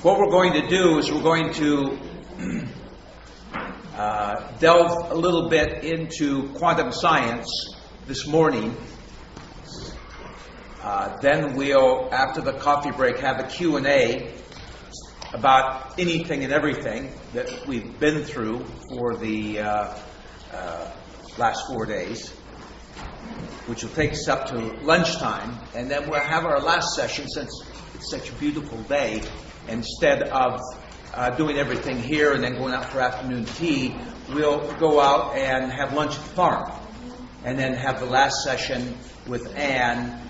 What we're going to do is we're going to delve a little bit into quantum science this morning. Then we'll, after the coffee break, have a Q&A about anything and everything that we've been through for the last 4 days, which will take us up to lunchtime. And then we'll have our last session, since it's such a beautiful day. Instead of doing everything here and then going out for afternoon tea, we'll go out and have lunch at the farm. And then have the last session with Anne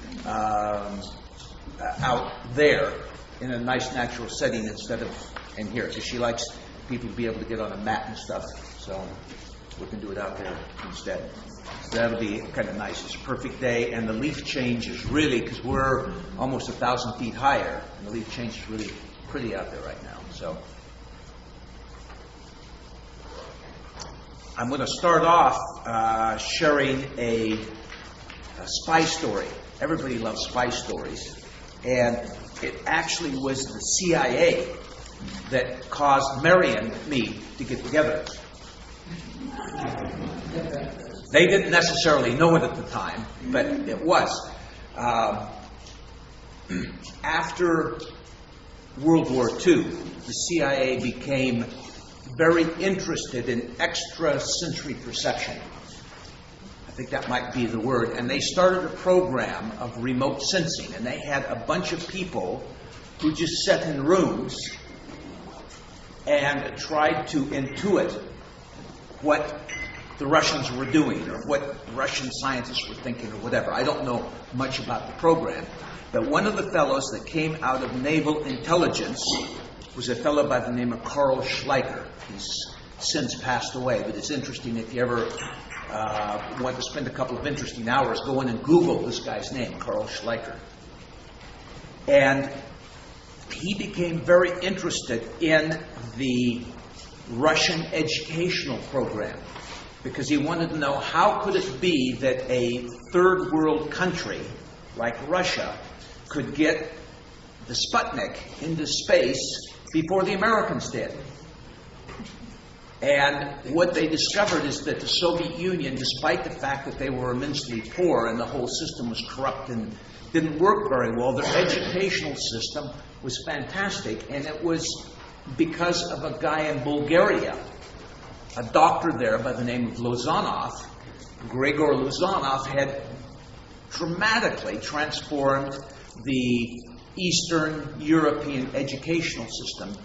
out there in a nice natural setting instead of in here. Because she likes people to be able to get on a mat and stuff. So we can do it out there instead. So that'll be kind of nice. It's a perfect day. And the leaf change is really, because we're almost 1,000 feet higher, and the leaf change is really pretty out there right now. So I'm going to start off sharing a spy story. Everybody loves spy stories. And it actually was the CIA that caused Mary and me to get together. They didn't necessarily know it at the time, but it was. After World War II, the CIA became very interested in extrasensory perception. I think that might be the word. And they started a program of remote sensing. And they had a bunch of people who just sat in rooms and tried to intuit what the Russians were doing or what Russian scientists were thinking or whatever. I don't know much about the program. But one of the fellows that came out of naval intelligence was a fellow by the name of Carl Schleicher. He's since passed away, but it's interesting if you ever want to spend a couple of interesting hours, go in and Google this guy's name, Carl Schleicher. And he became very interested in the Russian educational program because he wanted to know how could it be that a third world country like Russia could get the Sputnik into space before the Americans did. And what they discovered is that the Soviet Union, despite the fact that they were immensely poor and the whole system was corrupt and didn't work very well, their educational system was fantastic. And it was because of a guy in Bulgaria, a doctor there by the name of Lozanov. Gregor Lozanov had dramatically transformed the Eastern European educational system,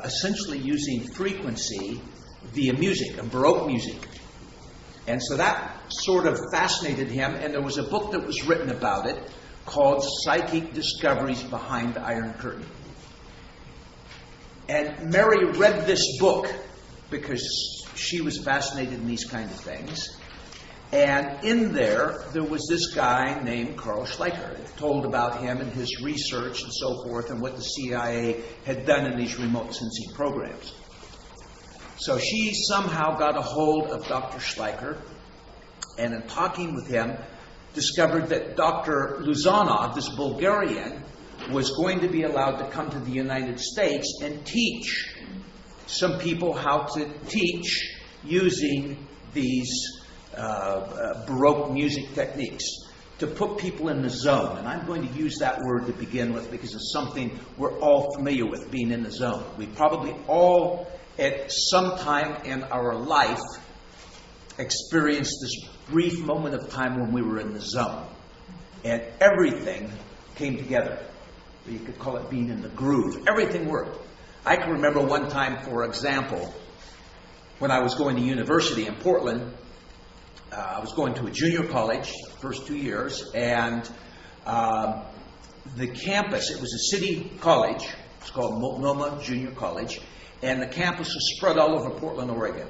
essentially using frequency via music, and Baroque music. And so that sort of fascinated him, and there was a book that was written about it called Psychic Discoveries Behind the Iron Curtain. And Mary read this book because she was fascinated in these kind of things. And in there was this guy named Carl Schleicher. It told about him and his research and so forth and what the CIA had done in these remote sensing programs. So she somehow got a hold of Dr. Schleicher, and in talking with him, discovered that Dr. Luzanov, this Bulgarian, was going to be allowed to come to the United States and teach some people how to teach using these Baroque music techniques to put people in the zone. And I'm going to use that word to begin with because it's something we're all familiar with, being in the zone. We probably all, at some time in our life, experienced this brief moment of time when we were in the zone. And everything came together. You could call it being in the groove. Everything worked. I can remember one time, for example, when I was going to university in Portland. I was going to a junior college the first 2 years, and the campus, it was a city college, it's called Multnomah Junior College, and the campus was spread all over Portland, Oregon.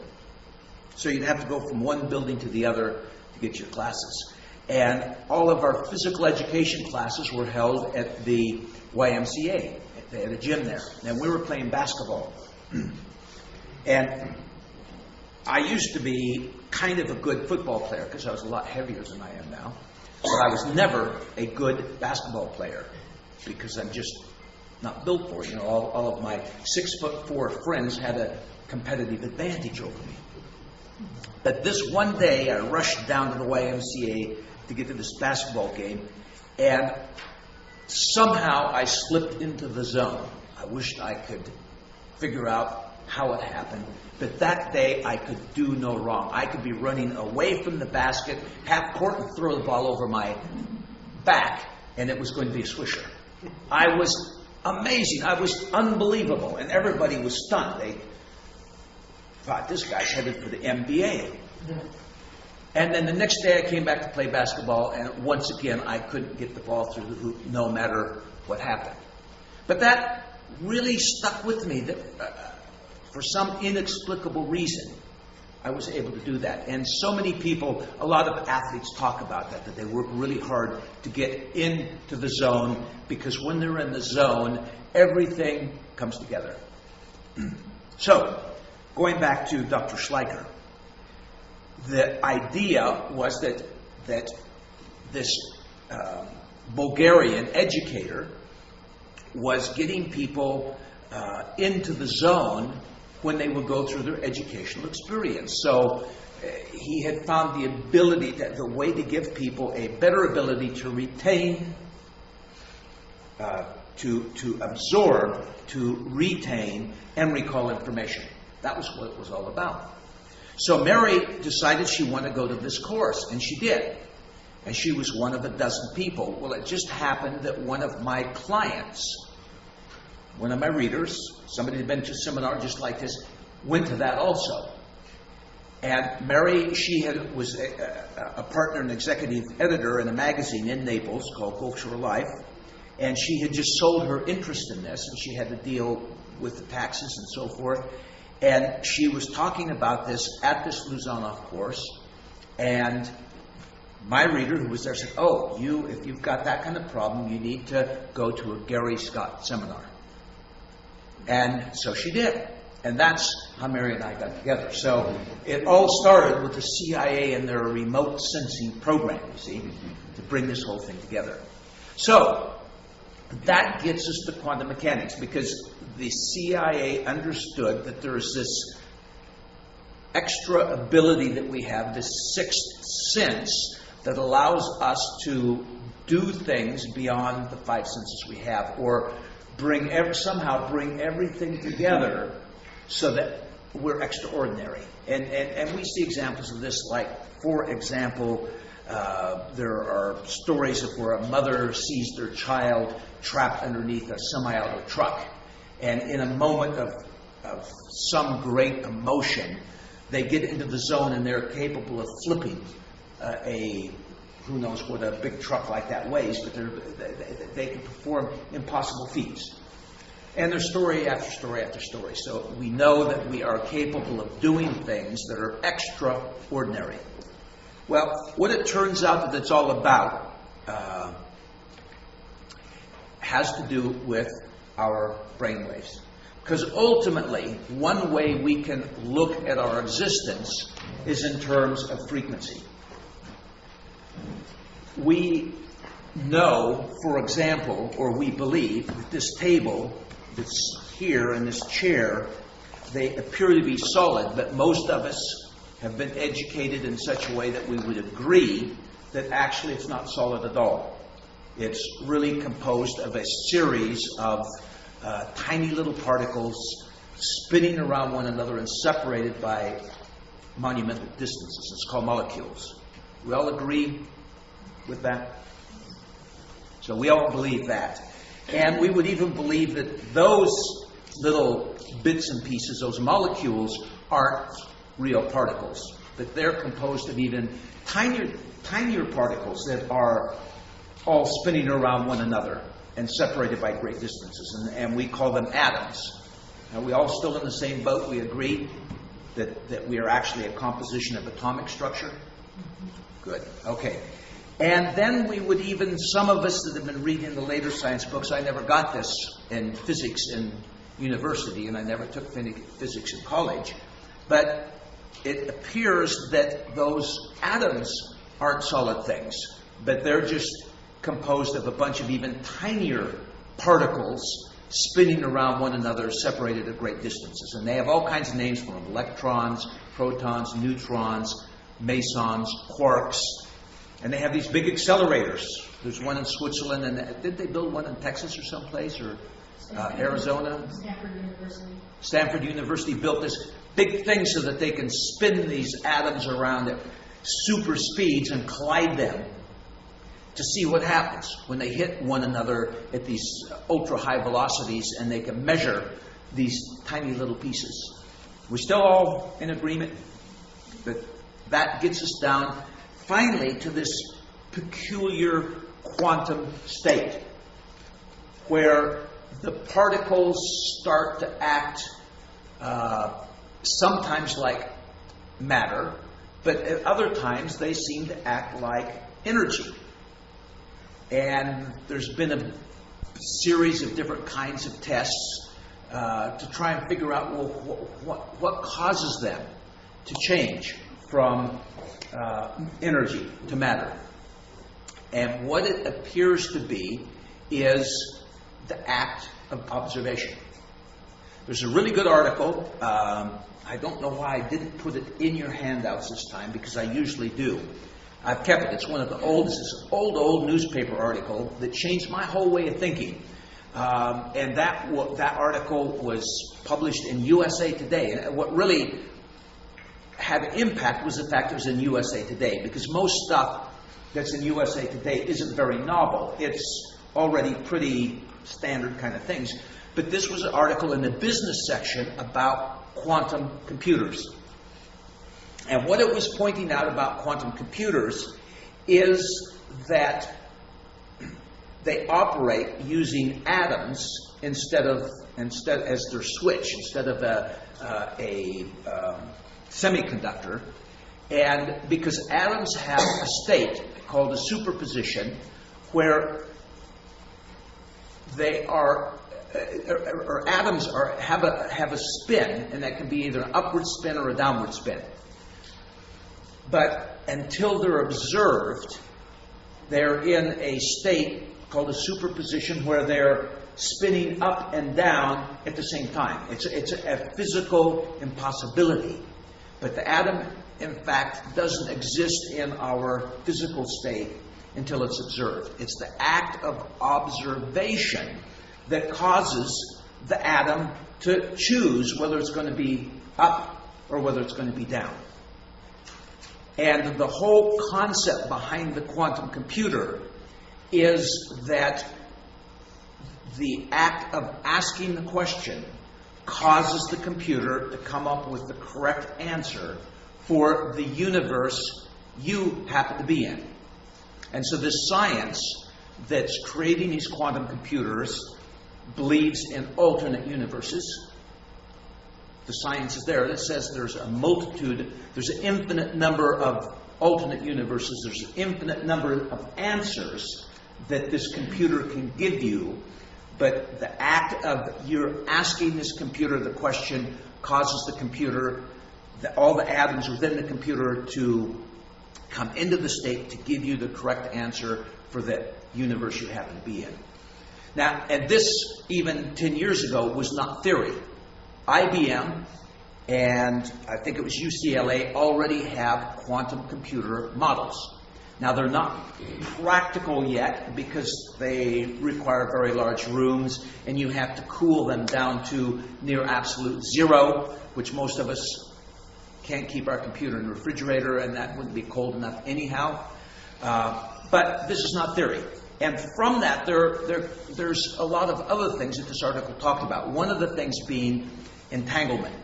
So you'd have to go from one building to the other to get your classes. And all of our physical education classes were held at the YMCA. They had a gym there, and we were playing basketball. And I used to be kind of a good football player because I was a lot heavier than I am now. But I was never a good basketball player because I'm just not built for. All of my 6'4" friends had a competitive advantage over me. But this one day, I rushed down to the YMCA to get to this basketball game, and somehow I slipped into the zone. I wished I could figure out how it happened, but that day I could do no wrong. I could be running away from the basket, half court, and throw the ball over my back, and it was going to be a swisher. I was amazing. I was unbelievable, and everybody was stunned. They thought, this guy's headed for the NBA. And then the next day I came back to play basketball, and once again I couldn't get the ball through the hoop no matter what happened. But that really stuck with me, that for some inexplicable reason I was able to do that. And so many people, a lot of athletes talk about that they work really hard to get into the zone, because when they're in the zone, everything comes together. So, going back to Dr. Schleicher, the idea was that this Bulgarian educator was getting people into the zone when they would go through their educational experience. So he had found the way to give people a better ability to retain, to absorb, to retain, and recall information. That was what it was all about. So Mary decided she wanted to go to this course, and she did. And she was one of a dozen people. Well, it just happened that one of my clients, one of my readers, somebody who had been to a seminar just like this, went to that also. And Mary, was a partner and executive editor in a magazine in Naples called Gulf Shore Life, and she had just sold her interest in this, and she had to deal with the taxes and so forth. And she was talking about this at this Luzanov course, and my reader who was there said, if you've got that kind of problem, you need to go to a Gary Scott seminar. And so she did. And that's how Mary and I got together. So it all started with the CIA and their remote sensing program, you see, to bring this whole thing together. So that gets us to quantum mechanics, because the CIA understood that there is this extra ability that we have, this sixth sense that allows us to do things beyond the five senses we have, or somehow bring everything together so that we're extraordinary. And we see examples of this, like, for example, there are stories of where a mother sees their child trapped underneath a semi-auto truck, and in a moment of some great emotion, they get into the zone and they're capable of flipping who knows what a big truck like that weighs, but they can perform impossible feats. And there's story after story after story. So we know that we are capable of doing things that are extraordinary. Well, what it turns out that it's all about has to do with our brainwaves. Because ultimately, one way we can look at our existence is in terms of frequency. We know, for example, or we believe, that this table that's here and this chair, they appear to be solid, but most of us have been educated in such a way that we would agree that actually it's not solid at all. It's really composed of a series of tiny little particles spinning around one another and separated by monumental distances. It's called molecules. We all agree with that? So we all believe that. And we would even believe that those little bits and pieces, those molecules, aren't real particles, that they're composed of even tinier particles that are all spinning around one another and separated by great distances. And we call them atoms. Are we all still in the same boat? We agree that we are actually a composition of atomic structure? Good. Okay. And then we would even, some of us that have been reading the later science books, I never got this in physics in university, and I never took physics in college, but it appears that those atoms aren't solid things, but they're just composed of a bunch of even tinier particles spinning around one another, separated at great distances. And they have all kinds of names for them: electrons, protons, neutrons, mesons, quarks. And they have these big accelerators. There's one in Switzerland, and did they build one in Texas or someplace, or Arizona? Stanford University. Stanford University built this big thing so that they can spin these atoms around at super speeds and collide them to see what happens when they hit one another at these ultra high velocities, and they can measure these tiny little pieces. We're still all in agreement that gets us down finally to this peculiar quantum state where the particles start to act sometimes like matter, but at other times they seem to act like energy. And there's been a series of different kinds of tests to try and figure out, well, what causes them to change from energy to matter. And what it appears to be is the act of observation. There's a really good article. I don't know why I didn't put it in your handouts this time, because I usually do. I've kept it. It's one of the oldest. It's an old newspaper article that changed my whole way of thinking. And that article was published in USA Today. And what really had an impact was the fact it was in USA Today, because most stuff that's in USA Today isn't very novel. It's already pretty standard kind of things. But this was an article in the business section about quantum computers. And what it was pointing out about quantum computers is that they operate using atoms instead as their switch, instead of a semiconductor. And because atoms have a state called a superposition where they are, or atoms have a spin, and that can be either an upward spin or a downward spin. But until they're observed, they're in a state called a superposition where they're spinning up and down at the same time. It's a physical impossibility. But the atom, in fact, doesn't exist in our physical state until it's observed. It's the act of observation that causes the atom to choose whether it's going to be up or whether it's going to be down. And the whole concept behind the quantum computer is that the act of asking the question causes the computer to come up with the correct answer for the universe you happen to be in. And so this science that's creating these quantum computers believes in alternate universes. The science is there that says there's a multitude, there's an infinite number of alternate universes, there's an infinite number of answers that this computer can give you, but the act of you're asking this computer the question causes the computer, all the atoms within the computer to come into the state to give you the correct answer for the universe you happen to be in. Now, and this, even 10 years ago, was not theory. IBM and I think it was UCLA already have quantum computer models. Now, they're not practical yet because they require very large rooms and you have to cool them down to near absolute zero, which most of us can't keep our computer in the refrigerator, and that wouldn't be cold enough anyhow. But this is not theory. And from that, there's a lot of other things that this article talked about. One of the things being entanglement.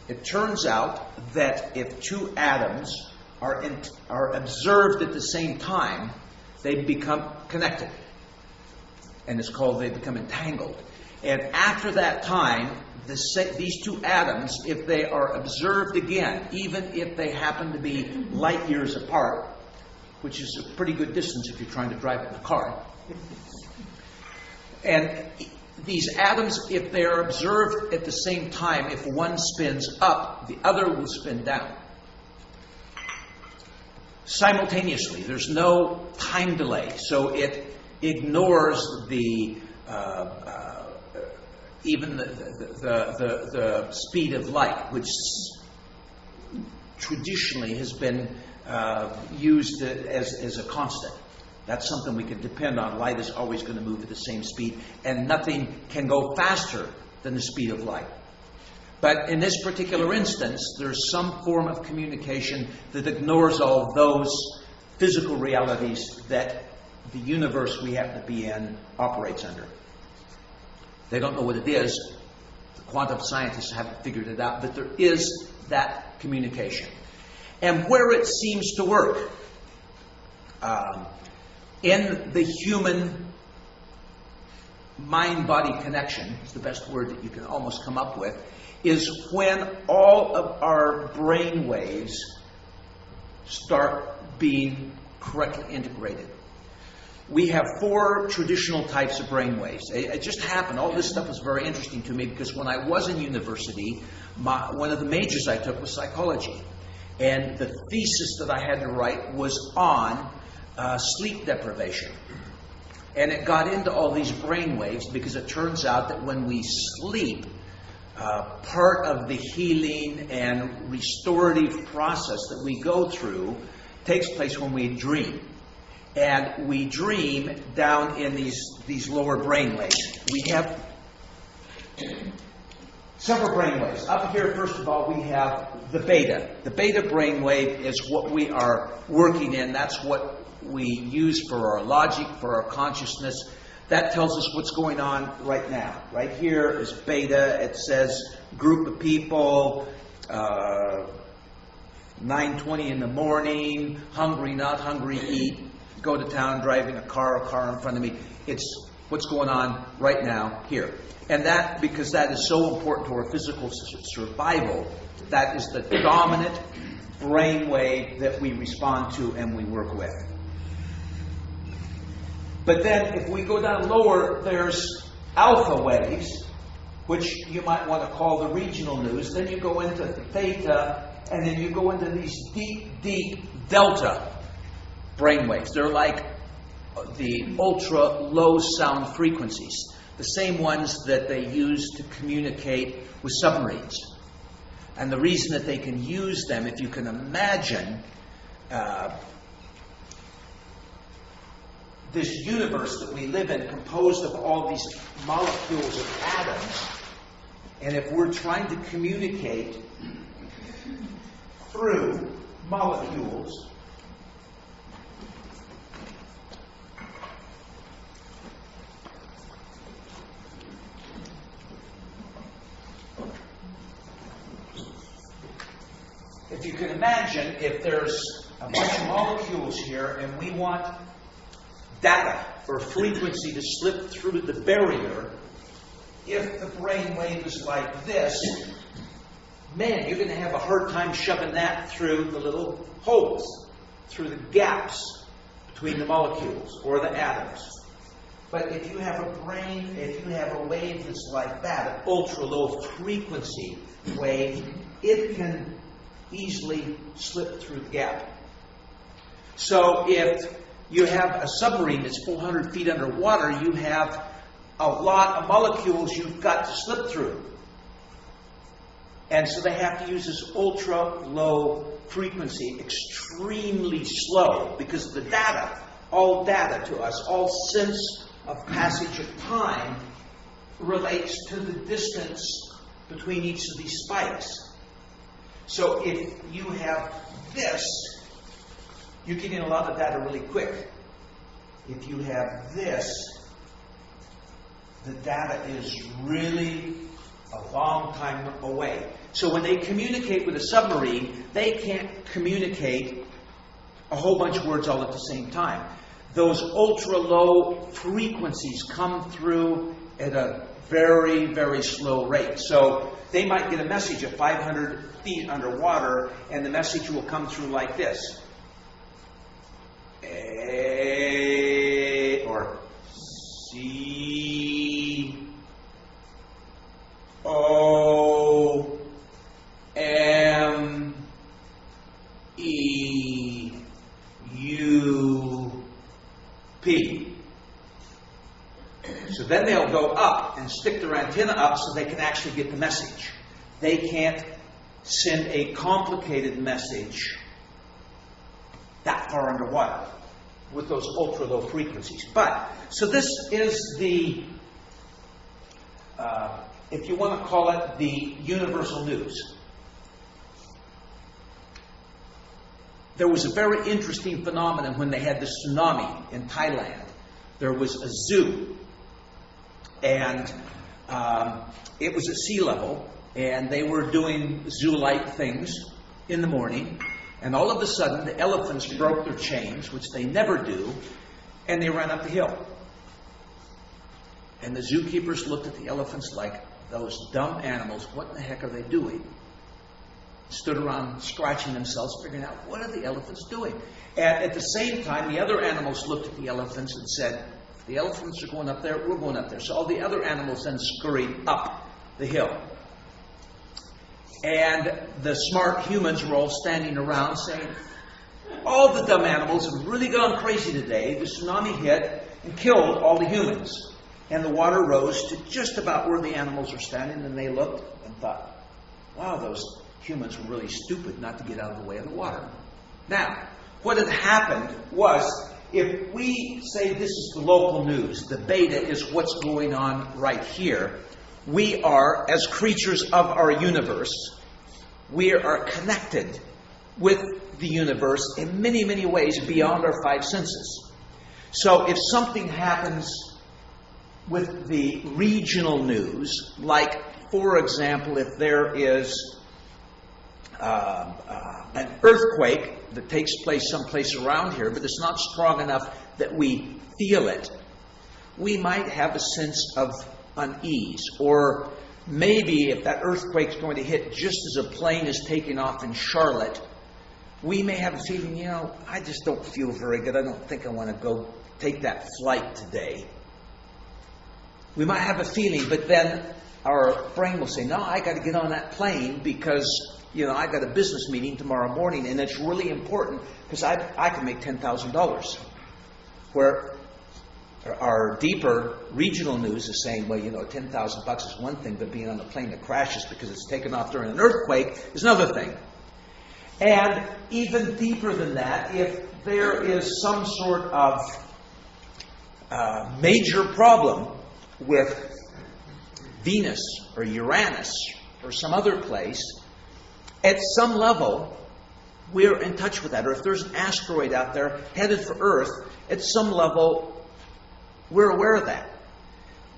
It turns out that if two atoms are observed at the same time, they become connected. And it's called they become entangled. And after that time, these two atoms, if they are observed again, even if they happen to be light years apart, which is a pretty good distance if you're trying to drive it in a car. And these atoms, if they are observed at the same time, if one spins up, the other will spin down. Simultaneously. There's no time delay. So it ignores the even the speed of light, which traditionally has been used as a constant. That's something we can depend on. Light is always going to move at the same speed, and nothing can go faster than the speed of light. But in this particular instance, there's some form of communication that ignores all those physical realities that the universe we happen to be in operates under. They don't know what it is. The quantum scientists haven't figured it out, but there is that communication. And where it seems to work, in the human mind-body connection, is the best word that you can almost come up with, is when all of our brain waves start being correctly integrated. We have 4 traditional types of brain waves. It just happened. All this stuff was very interesting to me because when I was in university, one of the majors I took was psychology. And the thesis that I had to write was on sleep deprivation. And it got into all these brain waves because it turns out that when we sleep, part of the healing and restorative process that we go through takes place when we dream. And we dream down in these lower brain waves. We have several brain waves. Up here, first of all, we have the beta. The beta brain wave is what we are working in. That's what we use for our logic, for our consciousness. That tells us what's going on right now. Right here is beta. It says group of people, 9:20 in the morning, hungry, not hungry, eat, go to town, driving a car in front of me. It's what's going on right now here. And that, because that is so important to our physical survival, that is the dominant brain wave that we respond to and we work with. But then if we go down lower, there's alpha waves, which you might want to call the regional news. Then you go into theta, and then you go into these deep, deep delta brain waves. They're like the ultra low sound frequencies, the same ones that they use to communicate with submarines. And the reason that they can use them, if you can imagine this universe that we live in composed of all these molecules of atoms, and if we're trying to communicate through molecules, if you can imagine, if there's a bunch of molecules here and we want data or frequency to slip through the barrier, if the brain wave is like this, man, you're going to have a hard time shoving that through the little holes, through the gaps between the molecules or the atoms. But if you have a wave that's like that, an ultra low frequency wave, it can easily slip through the gap. So if you have a submarine that's 400 feet underwater, you have a lot of molecules you've got to slip through. And so they have to use this ultra low frequency, extremely slow, because the data, all data to us, all sense of passage of time relates to the distance between each of these spikes. So if you have this, you get in a lot of data really quick. If you have this, the data is really a long time away. So when they communicate with a submarine, they can't communicate a whole bunch of words all at the same time. Those ultra-low frequencies come through at a very, very slow rate. So they might get a message at 500 feet underwater, and the message will come through like this. A or C O M E U P. So then they'll go up and stick their antenna up so they can actually get the message. They can't send a complicated message that far underwater with those ultra-low frequencies. So this is the, if you want to call it, the universal news. There was a very interesting phenomenon when they had the tsunami in Thailand. There was a zoo, and it was at sea level, and they were doing zoo-like things in the morning, and all of a sudden the elephants broke their chains, which they never do, and they ran up the hill. And the zookeepers looked at the elephants like, those dumb animals, what in the heck are they doing? Stood around scratching themselves, figuring out, what are the elephants doing? And at the same time, the other animals looked at the elephants and said, if the elephants are going up there, we're going up there. So all the other animals then scurried up the hill. And the smart humans were all standing around saying, all the dumb animals have really gone crazy today. The tsunami hit and killed all the humans. And the water rose to just about where the animals were standing, and they looked and thought, wow, those humans were really stupid not to get out of the way of the water. Now, what had happened was, if we say this is the local news, the beta is what's going on right here, we are, as creatures of our universe, we are connected with the universe in many, many ways beyond our five senses. So if something happens with the regional news, like, for example, if there is an earthquake that takes place someplace around here, but it's not strong enough that we feel it, we might have a sense of unease. Or maybe if that earthquake's going to hit just as a plane is taking off in Charlotte, we may have a feeling, I just don't feel very good. I don't think I want to go take that flight today. We might have a feeling, but then our brain will say, no, I got to get on that plane because I got a business meeting tomorrow morning, and it's really important because I can make $10,000. Where our deeper regional news is saying, well, $10,000 is one thing, but being on a plane that crashes because it's taken off during an earthquake is another thing. And even deeper than that, if there is some sort of major problem with Venus or Uranus or some other place, at some level, we're in touch with that. Or if there's an asteroid out there headed for Earth, at some level, we're aware of that.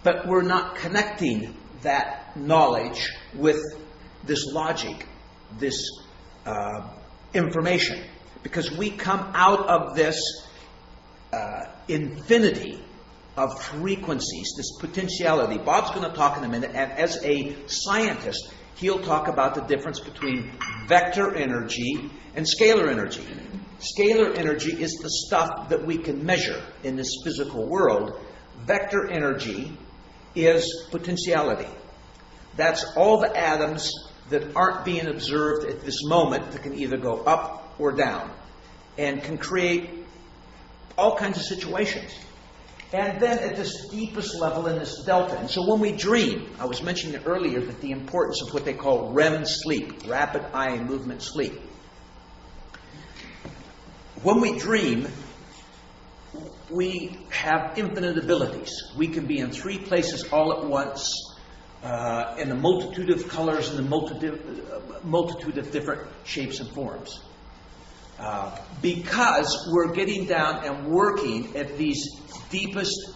But we're not connecting that knowledge with this logic, this information. Because we come out of this infinity of frequencies, this potentiality. Bob's going to talk in a minute, and as a scientist, he'll talk about the difference between vector energy and scalar energy. Scalar energy is the stuff that we can measure in this physical world. Vector energy is potentiality. That's all the atoms that aren't being observed at this moment that can either go up or down and can create all kinds of situations. And then at this deepest level in this delta. And so when we dream, I was mentioning earlier that the importance of what they call REM sleep, rapid eye movement sleep. When we dream, we have infinite abilities. We can be in three places all at once, in a multitude of colors and a multitude of different shapes and forms. Because we're getting down and working at these deepest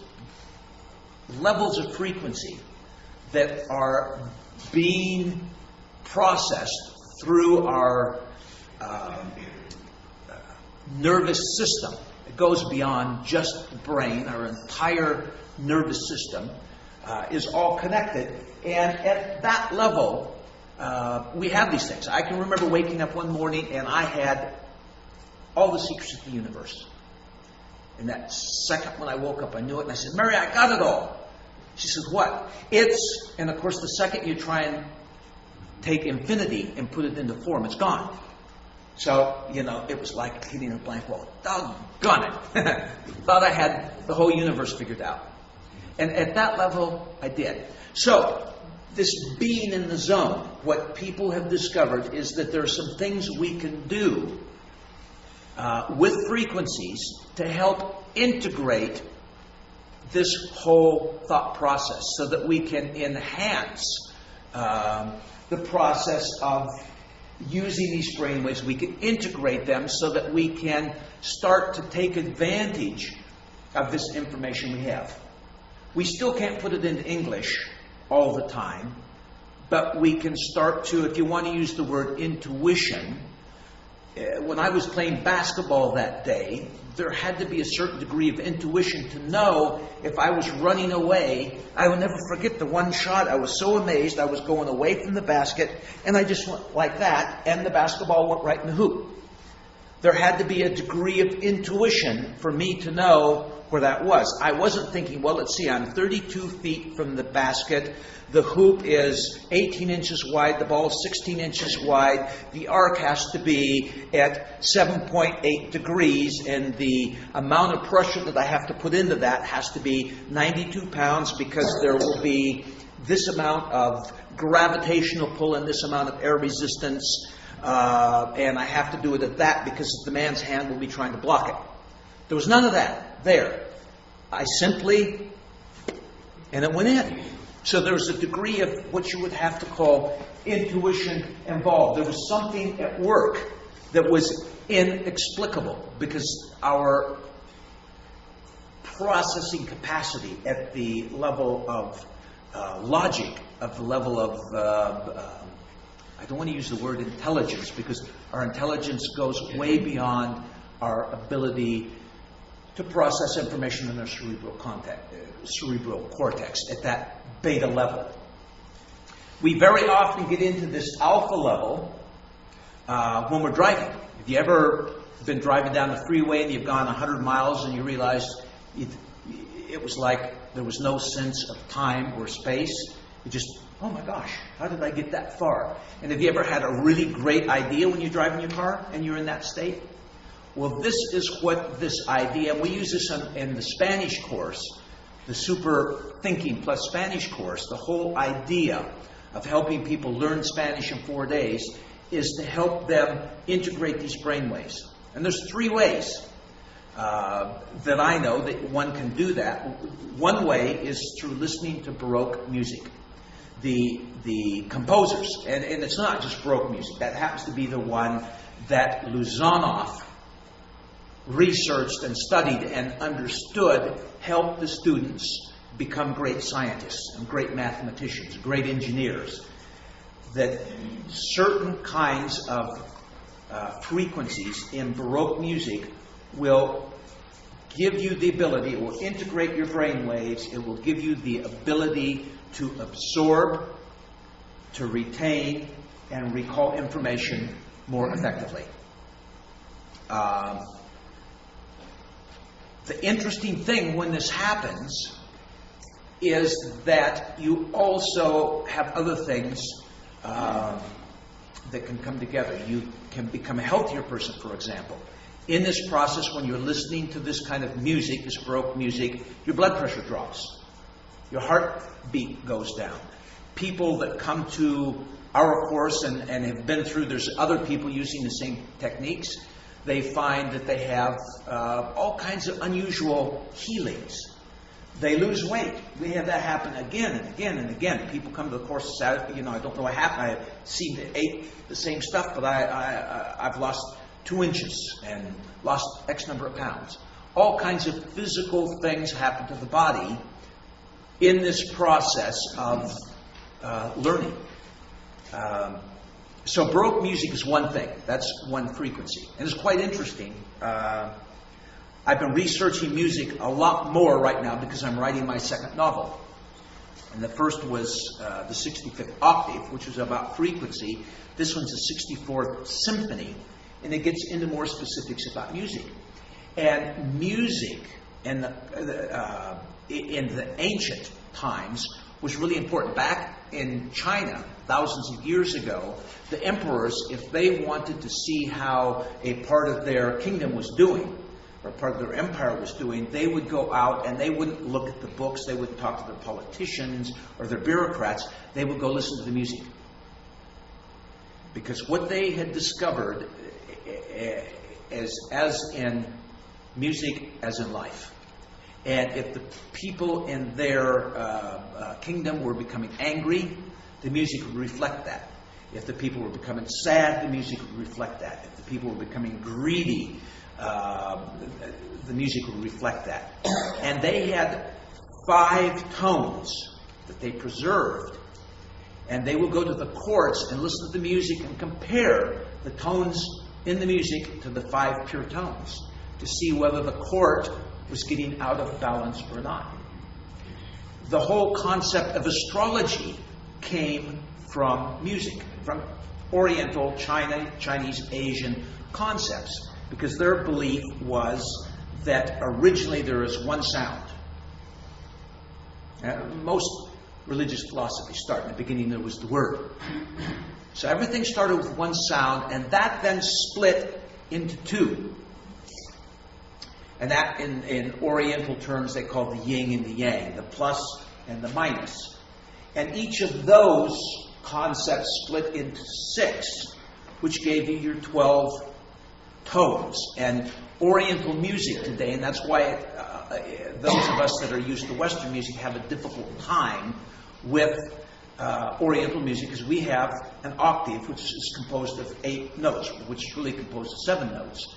levels of frequency that are being processed through our nervous system. It goes beyond just the brain. Our entire nervous system is all connected. And at that level, we have these things. I can remember waking up one morning and I had all the secrets of the universe. And that second when I woke up, I knew it. And I said, Mary, I got it all. She says, what? And of course, the second you try and take infinity and put it into form, it's gone. So, it was like hitting a blank wall. Doggone it. Thought I had the whole universe figured out. And at that level, I did. So, this being in the zone, what people have discovered is that there are some things we can do with frequencies to help integrate this whole thought process so that we can enhance the process of using these brainwaves. We can integrate them so that we can start to take advantage of this information we have. We still can't put it into English all the time, but we can start to, if you want to use the word intuition, when I was playing basketball that day, there had to be a certain degree of intuition to know if I was running away. I will never forget the one shot. I was so amazed. I was going away from the basket, and I just went like that, and the basketball went right in the hoop. There had to be a degree of intuition for me to know where that was. I wasn't thinking, well, let's see, I'm 32 feet from the basket. The hoop is 18 inches wide. The ball is 16 inches wide. The arc has to be at 7.8 degrees, and the amount of pressure that I have to put into that has to be 92 pounds because there will be this amount of gravitational pull and this amount of air resistance. And I have to do it at that because the man's hand will be trying to block it. There was none of that there. I simply, and it went in. So there was a degree of what you would have to call intuition involved. There was something at work that was inexplicable because our processing capacity at the level of logic, of the level of I don't want to use the word intelligence because our intelligence goes way beyond our ability to process information in our cerebral cortex at that beta level. We very often get into this alpha level when we're driving. Have you ever been driving down the freeway and you've gone 100 miles and you realize it was like there was no sense of time or space? You just, oh my gosh, how did I get that far? And have you ever had a really great idea when you're driving your car and you're in that state? Well, this is what this idea, and we use this in the Spanish course, the Super Thinking plus Spanish course. The whole idea of helping people learn Spanish in 4 days is to help them integrate these brainwaves. And there's 3 ways that I know that one can do that. One way is through listening to Baroque music. The composers, and it's not just Baroque music, that happens to be the one that Luzanoff researched and studied and understood, helped the students become great scientists and great mathematicians, great engineers. That certain kinds of frequencies in Baroque music will give you the ability, it will integrate your brain waves, it will give you the ability to absorb, to retain, and recall information more effectively. The interesting thing when this happens is that you also have other things that can come together. You can become a healthier person, for example. In this process, when you're listening to this kind of music, this Baroque music, your blood pressure drops. Your heartbeat goes down. People that come to our course and have been through, there's other people using the same techniques. They find that they have all kinds of unusual healings. They lose weight. We have that happen again and again and again. People come to the course and say, I don't know what happened. I seem to eat the same stuff, but I've lost 2 inches and lost X number of pounds. All kinds of physical things happen to the body in this process of learning. So Baroque music is one thing. That's one frequency. And it's quite interesting. I've been researching music a lot more right now because I'm writing my second novel. And the first was the 65th Octave, which was about frequency. This one's the 64th Symphony. And it gets into more specifics about music. And music in the ancient times was really important. Back in China, thousands of years ago, the emperors, if they wanted to see how a part of their kingdom was doing, or part of their empire was doing, they would go out and they wouldn't look at the books, they wouldn't talk to their politicians or their bureaucrats, they would go listen to the music. Because what they had discovered, as in music, as in life, and if the people in their kingdom were becoming angry, the music would reflect that. If the people were becoming sad, the music would reflect that. If the people were becoming greedy, the music would reflect that. And they had 5 tones that they preserved. And they would go to the courts and listen to the music and compare the tones in the music to the 5 pure tones to see whether the court was getting out of balance or not. The whole concept of astrology came from music, from Oriental, Chinese, Asian concepts, because their belief was that originally there is one sound. Most religious philosophies start in the beginning, there was the word. So everything started with one sound, and that then split into 2. And that, in Oriental terms, they call the yin and the yang, the plus and the minus. And each of those concepts split into 6, which gave you your 12 tones. And Oriental music today, and that's why those of us that are used to Western music have a difficult time with Oriental music, because we have an octave which is composed of 8 notes, which is really composed of 7 notes.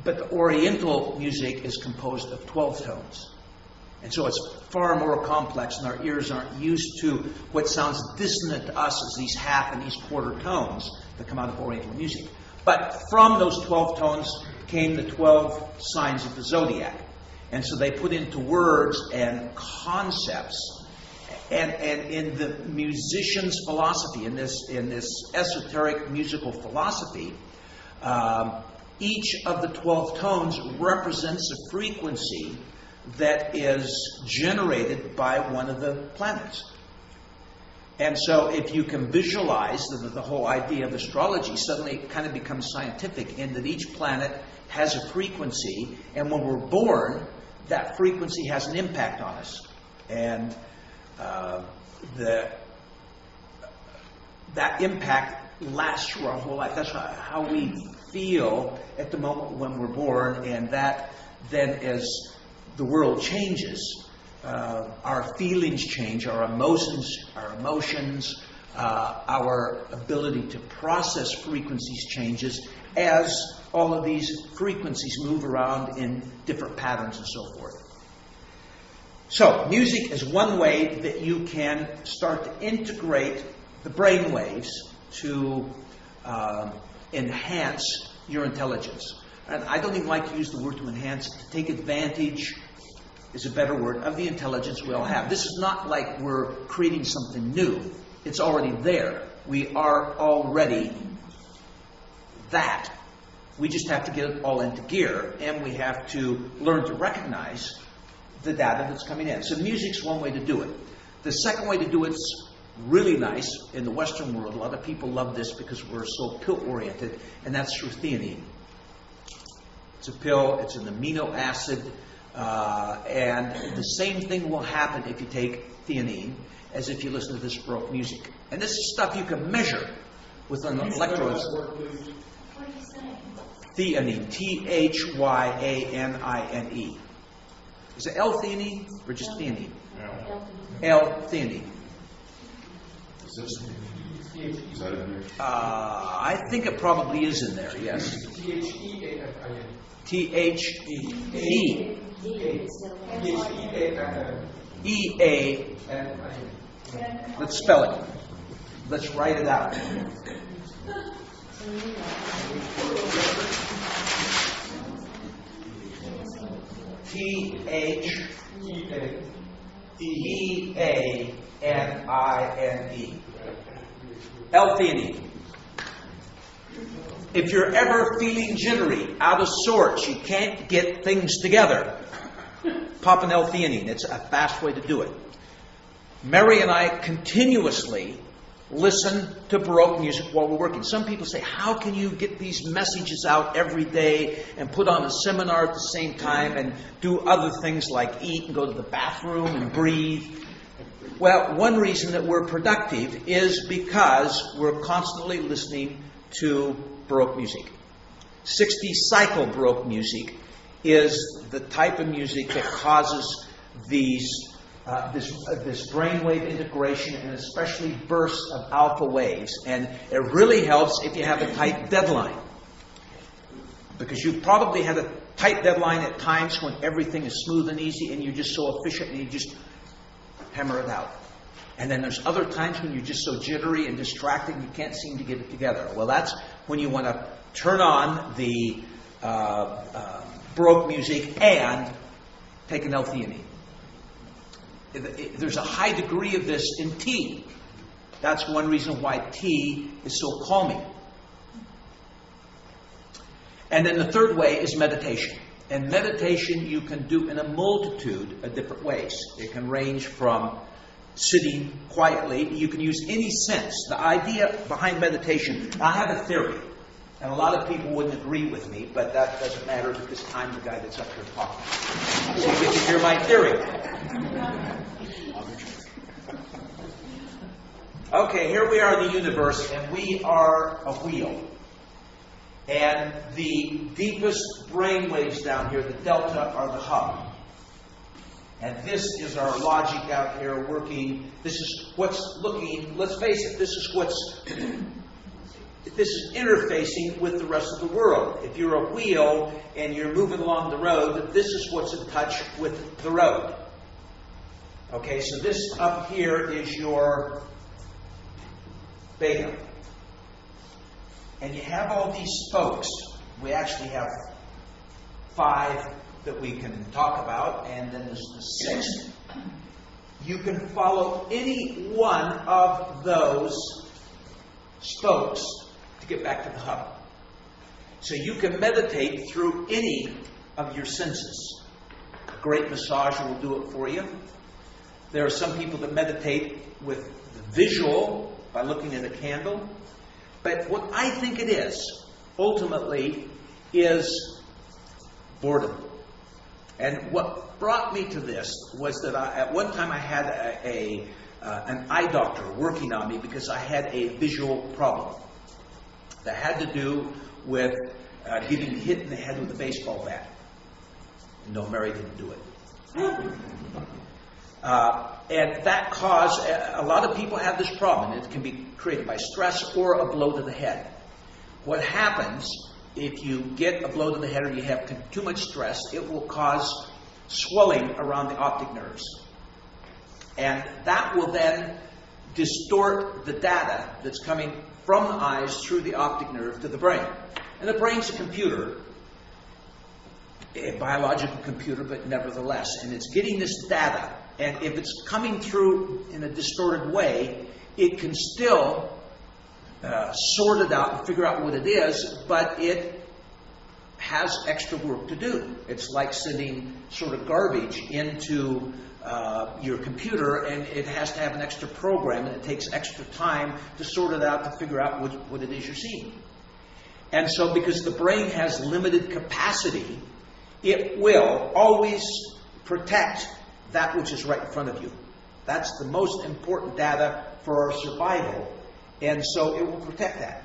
But the Oriental music is composed of 12 tones. And so it's far more complex, and our ears aren't used to what sounds dissonant to us as these half and these quarter tones that come out of Oriental music. But from those 12 tones came the 12 signs of the zodiac. And so they put into words and concepts. And in the musician's philosophy, in this esoteric musical philosophy, each of the 12 tones represents a frequency that is generated by one of the planets. And so if you can visualize the whole idea of astrology, suddenly it kind of becomes scientific in that each planet has a frequency, and when we're born, that frequency has an impact on us. And that impact lasts through our whole life. That's how we feel at the moment when we're born, and that then, as the world changes, our feelings change, our emotions, our ability to process frequencies changes as all of these frequencies move around in different patterns and so forth. So, music is one way that you can start to integrate the brain waves to enhance your intelligence. And I don't even like to use the word to enhance it. To take advantage is a better word, of the intelligence we all have. This is not like we're creating something new. It's already there. We are already that. We just have to get it all into gear, and we have to learn to recognize the data that's coming in. So music's one way to do it. The second way to do it's really nice in the Western world. A lot of people love this because we're so pill-oriented, and that's through theanine. It's a pill, it's an amino acid, and the same thing will happen if you take theanine as if you listen to this Baroque music. And this is stuff you can measure with an electrode. What are you saying? Theanine, T-H-Y-A-N-I-N-E. Is it L-theanine or just theanine? L-theanine. Is that in here? I think it probably is in there, yes. T-H-E-A-F-I-N. T-H-E. T-H-E-A-F-I-N. Let's spell it. Let's write it out. T-H-E-A-N-I-N-E. L-theanine. If you're ever feeling jittery, out of sorts, you can't get things together, pop an L-theanine. It's a fast way to do it. Mary and I continuously listen to Baroque music while we're working. Some people say, how can you get these messages out every day and put on a seminar at the same time and do other things like eat and go to the bathroom and breathe? Well, one reason that we're productive is because we're constantly listening to Baroque music. 60 cycle Baroque music is the type of music that causes this brainwave integration and especially bursts of alpha waves. And it really helps if you have a tight deadline. Because you've probably had a tight deadline at times when everything is smooth and easy and you're just so efficient and you just hammer it out. And then there's other times when you're just so jittery and distracted you can't seem to get it together. Well, that's when you want to turn on the Baroque music and take an L-theanine. There's a high degree of this in tea. That's one reason why tea is so calming. And then the third way is meditation. And meditation you can do in a multitude of different ways. It can range from sitting quietly. You can use any sense. The idea behind meditation, I have a theory. And a lot of people wouldn't agree with me, but that doesn't matter because I'm the guy that's up here talking. So you get to hear my theory. Okay, here we are in the universe, and we are a wheel. And the deepest brain waves down here, the delta, are the hub. And this is our logic out here working. This is what's looking, let's face it, this is interfacing with the rest of the world. If you're a wheel and you're moving along the road, this is what's in touch with the road. Okay, so this up here is your beta. And you have all these spokes. We actually have 5 that we can talk about, and then there's the 6th. You can follow any one of those spokes to get back to the hub. So you can meditate through any of your senses. A great massager will do it for you. There are some people that meditate with the visual by looking at a candle. But what I think it is, ultimately, is boredom. And what brought me to this was that at one time I had an eye doctor working on me because I had a visual problem that had to do with getting hit in the head with a baseball bat. No, Mary didn't do it. And that caused, a lot of people have this problem. It can be created by stress or a blow to the head. What happens if you get a blow to the head or you have too much stress, it will cause swelling around the optic nerves. And that will then distort the data that's coming from the eyes through the optic nerve to the brain. And the brain's a computer, a biological computer, but nevertheless. And it's getting this data. And if it's coming through in a distorted way, it can still sort it out and figure out what it is, but it has extra work to do. It's like sending sort of garbage into your computer, and it has to have an extra program, and it takes extra time to sort it out to figure out what it is you're seeing. And so because the brain has limited capacity, it will always protect that which is right in front of you. That's the most important data for our survival. And so it will protect that.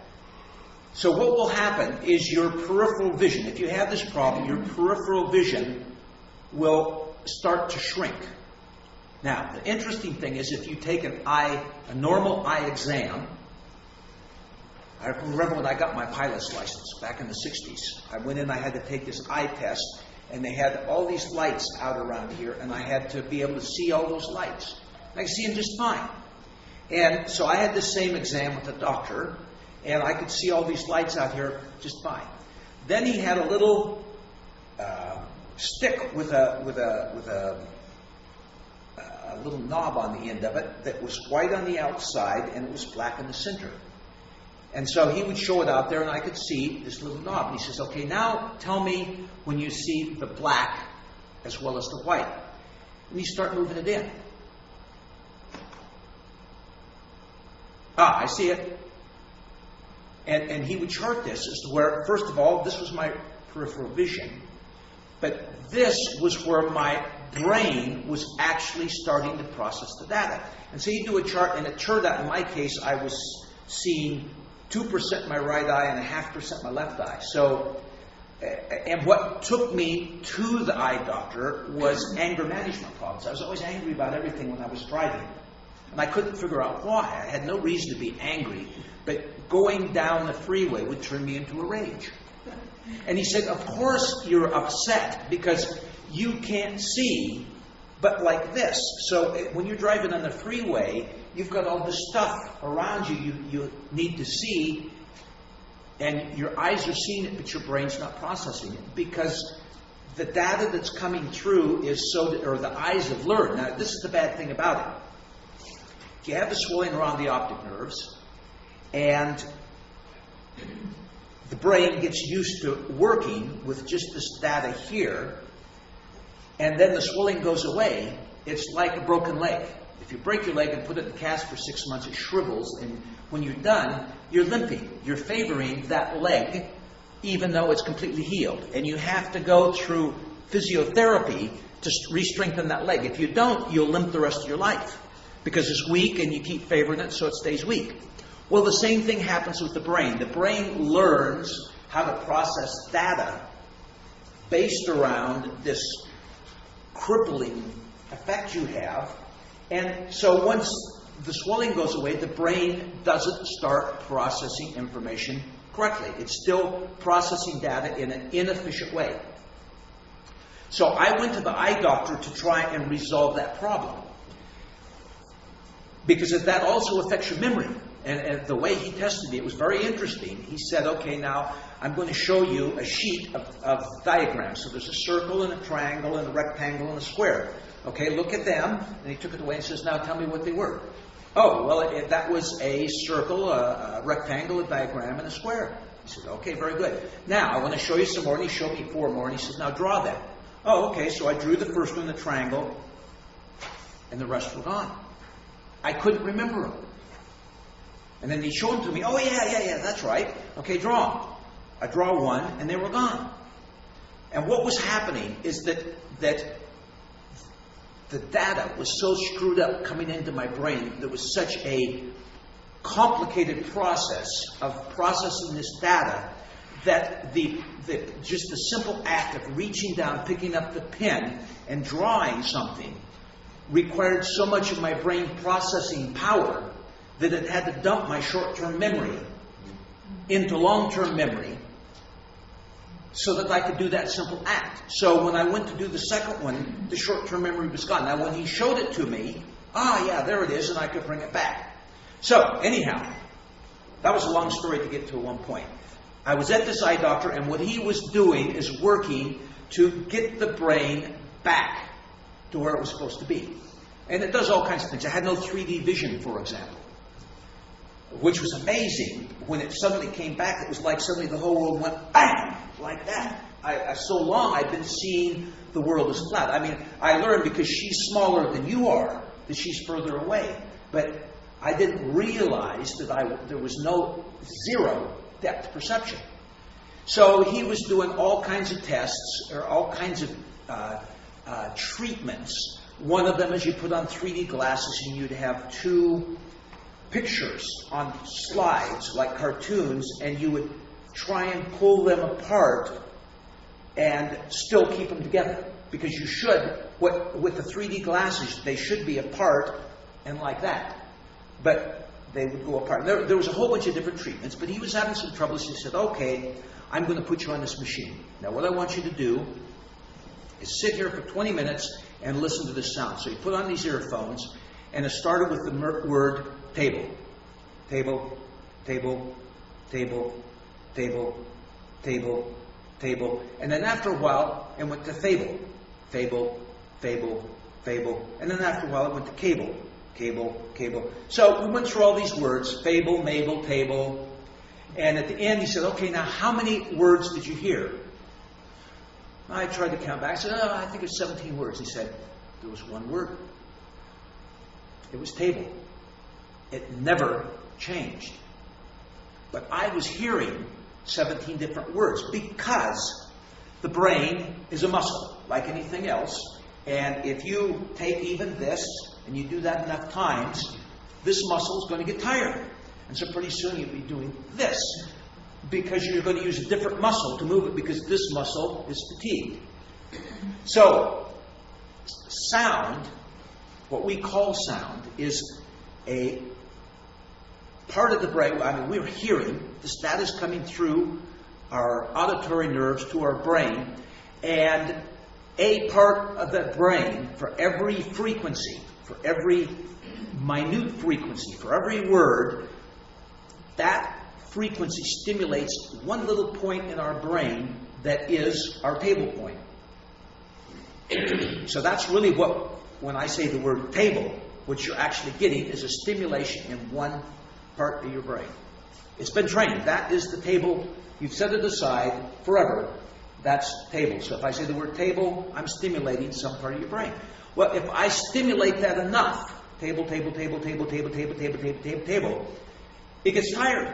So what will happen is your peripheral vision, if you have this problem, your peripheral vision will start to shrink. Now, the interesting thing is if you take a normal eye exam, I remember when I got my pilot's license back in the 60s. I went in, I had to take this eye test, and they had all these lights out around here, and I had to be able to see all those lights. And I could see them just fine. And so I had the same exam with the doctor, and I could see all these lights out here just fine. Then he had a little stick with a little knob on the end of it that was white on the outside and it was black in the center. And so he would show it out there, and I could see this little knob. And he says, "Okay, now tell me when you see the black as well as the white." And you start moving it in. Ah, I see it. And he would chart this as to where, first of all, this was my peripheral vision, but this was where my brain was actually starting to process the data. And so he'd do a chart, and it turned out, in my case, I was seeing 2% in my right eye and 0.5% in my left eye. So, and what took me to the eye doctor was anger management problems. I was always angry about everything when I was driving. And I couldn't figure out why. I had no reason to be angry, but going down the freeway would turn me into a rage. And he said, of course you're upset because you can't see but like this. So when you're driving on the freeway, you've got all this stuff around you need to see, and your eyes are seeing it, but your brain's not processing it because the data that's coming through is or the eyes have learned. Now, this is the bad thing about it. You have the swelling around the optic nerves, and the brain gets used to working with just this data here, and then the swelling goes away. It's like a broken leg. If you break your leg and put it in a cast for 6 months, it shrivels, and when you're done, you're limping. You're favoring that leg, even though it's completely healed. And you have to go through physiotherapy to re-strengthen that leg. If you don't, you'll limp the rest of your life because it's weak and you keep favoring it so it stays weak. Well, the same thing happens with the brain. The brain learns how to process data based around this crippling effect you have. And so once the swelling goes away, the brain doesn't start processing information correctly. It's still processing data in an inefficient way. So I went to the eye doctor to try and resolve that problem, because that also affects your memory. And the way he tested me, it was very interesting. He said, okay, now I'm going to show you a sheet of diagrams. So there's a circle and a triangle and a rectangle and a square. Okay, look at them. And he took it away and says, now tell me what they were. Oh, well, that was a circle, a rectangle, a diagram, and a square. He said, okay, very good. Now, I want to show you some more. And he showed me 4 more. And he says, now draw them. Oh, okay, so I drew the first one, the triangle, and the rest were gone. I couldn't remember them. And then he showed them to me. Oh, yeah, that's right. Okay, draw them. I draw one, and they were gone. And what was happening is that the data was so screwed up coming into my brain. There was such a complicated process of processing this data that just the simple act of reaching down, picking up the pen, and drawing something required so much of my brain processing power that it had to dump my short-term memory into long-term memory so that I could do that simple act. So when I went to do the second one, the short-term memory was gone. Now when he showed it to me, yeah, there it is, and I could bring it back. So anyhow, that was a long story to get to at one point. I was at this eye doctor, and what he was doing is working to get the brain back to where it was supposed to be. And it does all kinds of things. I had no 3D vision, for example, which was amazing. When it suddenly came back, it was like suddenly the whole world went bang, like that. So long I'd been seeing the world as flat. I mean, I learned because she's smaller than you are, that she's further away. But I didn't realize that there was no zero depth perception. So he was doing all kinds of tests, or all kinds of treatments. One of them is you put on 3D glasses and you'd have 2 pictures on slides like cartoons, and you would try and pull them apart and still keep them together. Because you should, with the 3D glasses, they should be apart and like that. But they would go apart. There was a whole bunch of different treatments, but he was having some trouble, so he said, okay, I'm going to put you on this machine. Now what I want you to do is sit here for 20 minutes and listen to this sound. So he put on these earphones, and it started with the word table. Table, table, table, table, table, table. And then after a while, it went to fable. Fable, fable, fable. And then after a while, it went to cable. Cable, cable. So we went through all these words. Fable, Mabel, table. And at the end, he said, okay, now how many words did you hear? I tried to count back. I said, I think it's 17 words. He said, there was one word. It was table. It never changed. But I was hearing 17 different words because the brain is a muscle, like anything else. And if you take even this and you do that enough times, this muscle is going to get tired. And so pretty soon you'll be doing this because you're going to use a different muscle to move it because this muscle is fatigued. So sound, what we call sound, is a part of the brain. I mean, we're hearing the status coming through our auditory nerves to our brain, and a part of the brain for every frequency, for every minute frequency, for every word, that frequency stimulates one little point in our brain that is our table point. So that's really what, when I say the word table, what you're actually getting is a stimulation in one part of your brain. It's been trained. That is the table. You've set it aside forever. That's table. So if I say the word table, I'm stimulating some part of your brain. Well, if I stimulate that enough, table, table, table, table, table, table, table, table, table, table, it gets tired.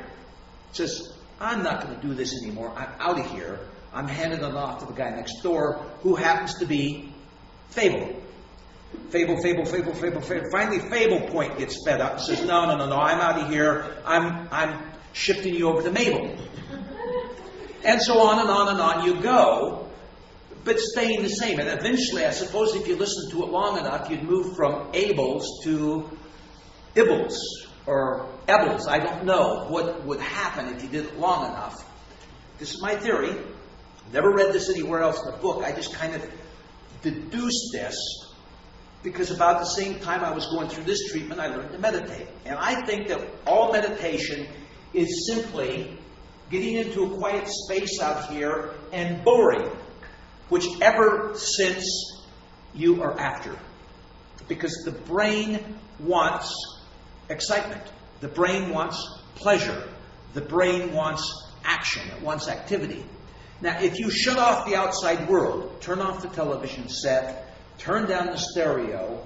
It says, I'm not going to do this anymore. I'm out of here. I'm handing it off to the guy next door who happens to be Fable. Fable, fable, fable, fable, fable. Finally, Fable point gets fed up and says, no, I'm out of here. I'm shifting you over to Mabel. And so on and on and on you go, but staying the same. And eventually, I suppose if you listen to it long enough, you'd move from Abels to Ibbles or Ebbles. I don't know what would happen if you did it long enough. This is my theory. Never read this anywhere else in the book. I just kind of deduced this because about the same time I was going through this treatment, I learned to meditate. And I think that all meditation is simply getting into a quiet space out here and boring whichever sense you are after. Because the brain wants excitement. The brain wants pleasure. The brain wants action. It wants activity. Now, if you shut off the outside world, turn off the television set, turn down the stereo,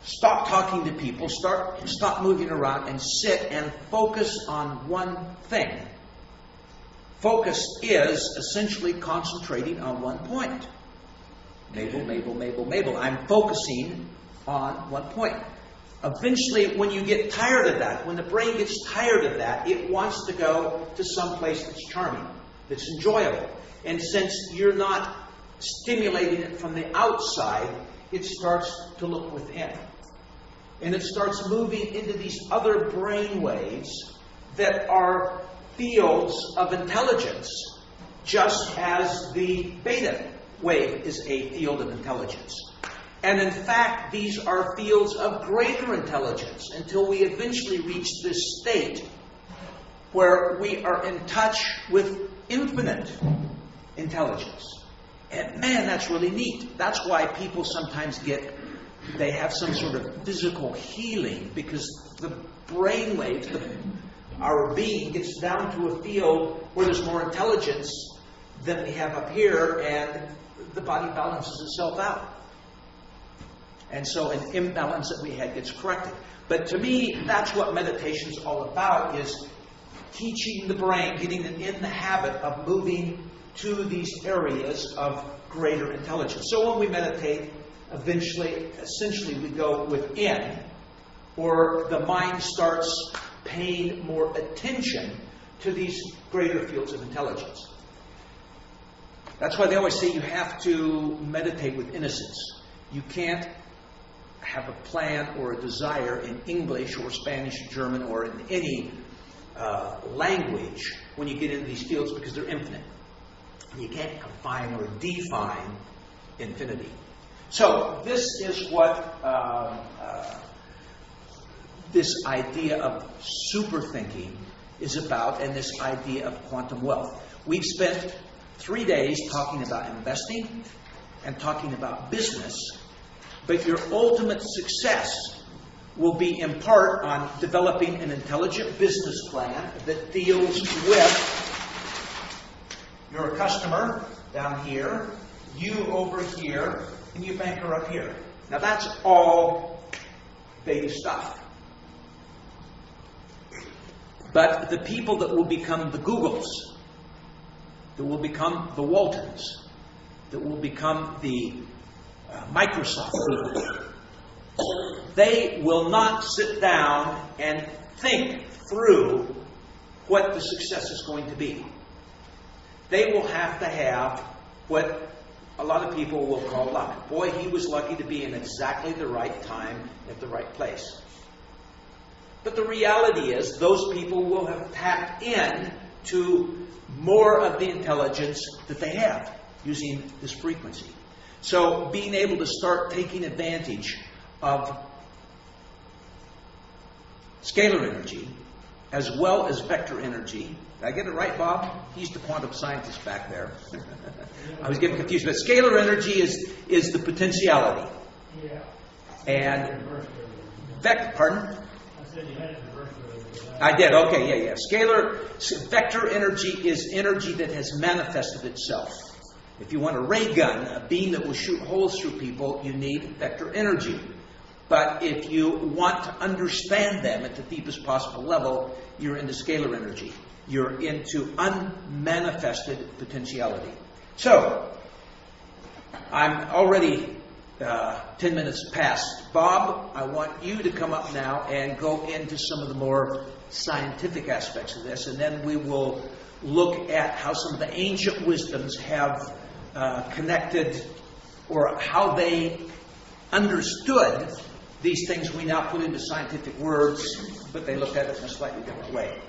stop talking to people, stop moving around, and sit and focus on one thing. Focus is essentially concentrating on one point. Mabel, Mabel, Mabel, Mabel. I'm focusing on one point. Eventually, when you get tired of that, when the brain gets tired of that, it wants to go to some place that's charming, that's enjoyable. And since you're not stimulating it from the outside, it starts to look within. And it starts moving into these other brain waves that are fields of intelligence, just as the beta wave is a field of intelligence. And in fact, these are fields of greater intelligence until we eventually reach this state where we are in touch with infinite intelligence. And man, that's really neat. That's why people sometimes they have some sort of physical healing, because the brain waves, our being gets down to a field where there's more intelligence than we have up here, and the body balances itself out. And so an imbalance that we had gets corrected. But to me, that's what meditation is all about, is teaching the brain, getting it in the habit of moving to these areas of greater intelligence. So when we meditate, essentially we go within, or the mind starts paying more attention to these greater fields of intelligence. That's why they always say you have to meditate with innocence. You can't have a plan or a desire in English or Spanish or German or in any language when you get into these fields, because they're infinite. You can't confine or define infinity. So this is what this idea of super thinking is about, and this idea of quantum wealth. We've spent 3 days talking about investing and talking about business, but your ultimate success will be in part on developing an intelligent business plan that deals with your customer down here, you over here, and your banker up here. Now that's all beta stuff. But the people that will become the Googles, that will become the Waltons, that will become the Microsoft people, they will not sit down and think through what the success is going to be. They will have to have what a lot of people will call luck. Boy, he was lucky to be in exactly the right time at the right place. But the reality is those people will have tapped in to more of the intelligence that they have using this frequency. So being able to start taking advantage of scalar energy as well as vector energy. Did I get it right, Bob? He's the quantum scientist back there. I was getting confused. But scalar energy is the potentiality. Yeah. And pardon? I said you had it reversed. I did. Okay, yeah. Vector energy is energy that has manifested itself. If you want a ray gun, a beam that will shoot holes through people, you need vector energy. But if you want to understand them at the deepest possible level, you're into scalar energy. You're into unmanifested potentiality. So, I'm already 10 minutes past. Bob, I want you to come up now and go into some of the more scientific aspects of this, and then we will look at how some of the ancient wisdoms have connected, or how they understood these things we now put into scientific words, but they looked at it in a slightly different way.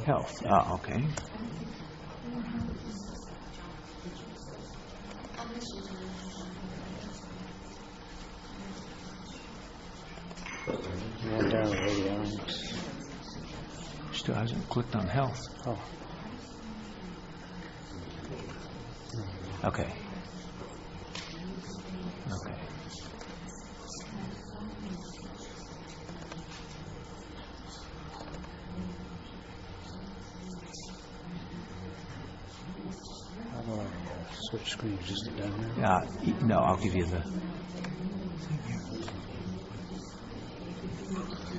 Health. Okay. Still hasn't clicked on health. Oh. Okay. Okay. How do I switch screens? Just down there? Yeah. No, I'll give you the.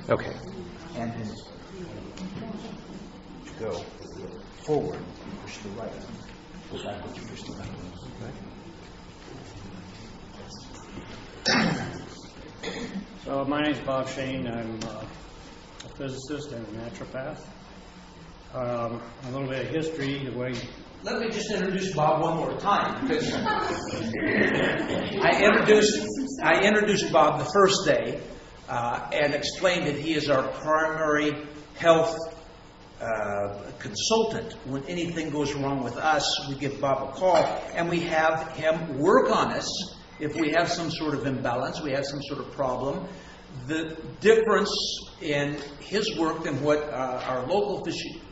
Okay. And then go forward, push to the right. Go backwards, push to the left. Right? So my name's Bob Shane. I'm a physicist and a naturopath. A little bit of history, the way. Let me just introduce Bob one more time, because I introduced Bob the first day and explained that he is our primary health consultant. When anything goes wrong with us, we give Bob a call, and we have him work on us if we have some sort of imbalance, we have some sort of problem. The difference in his work than what our local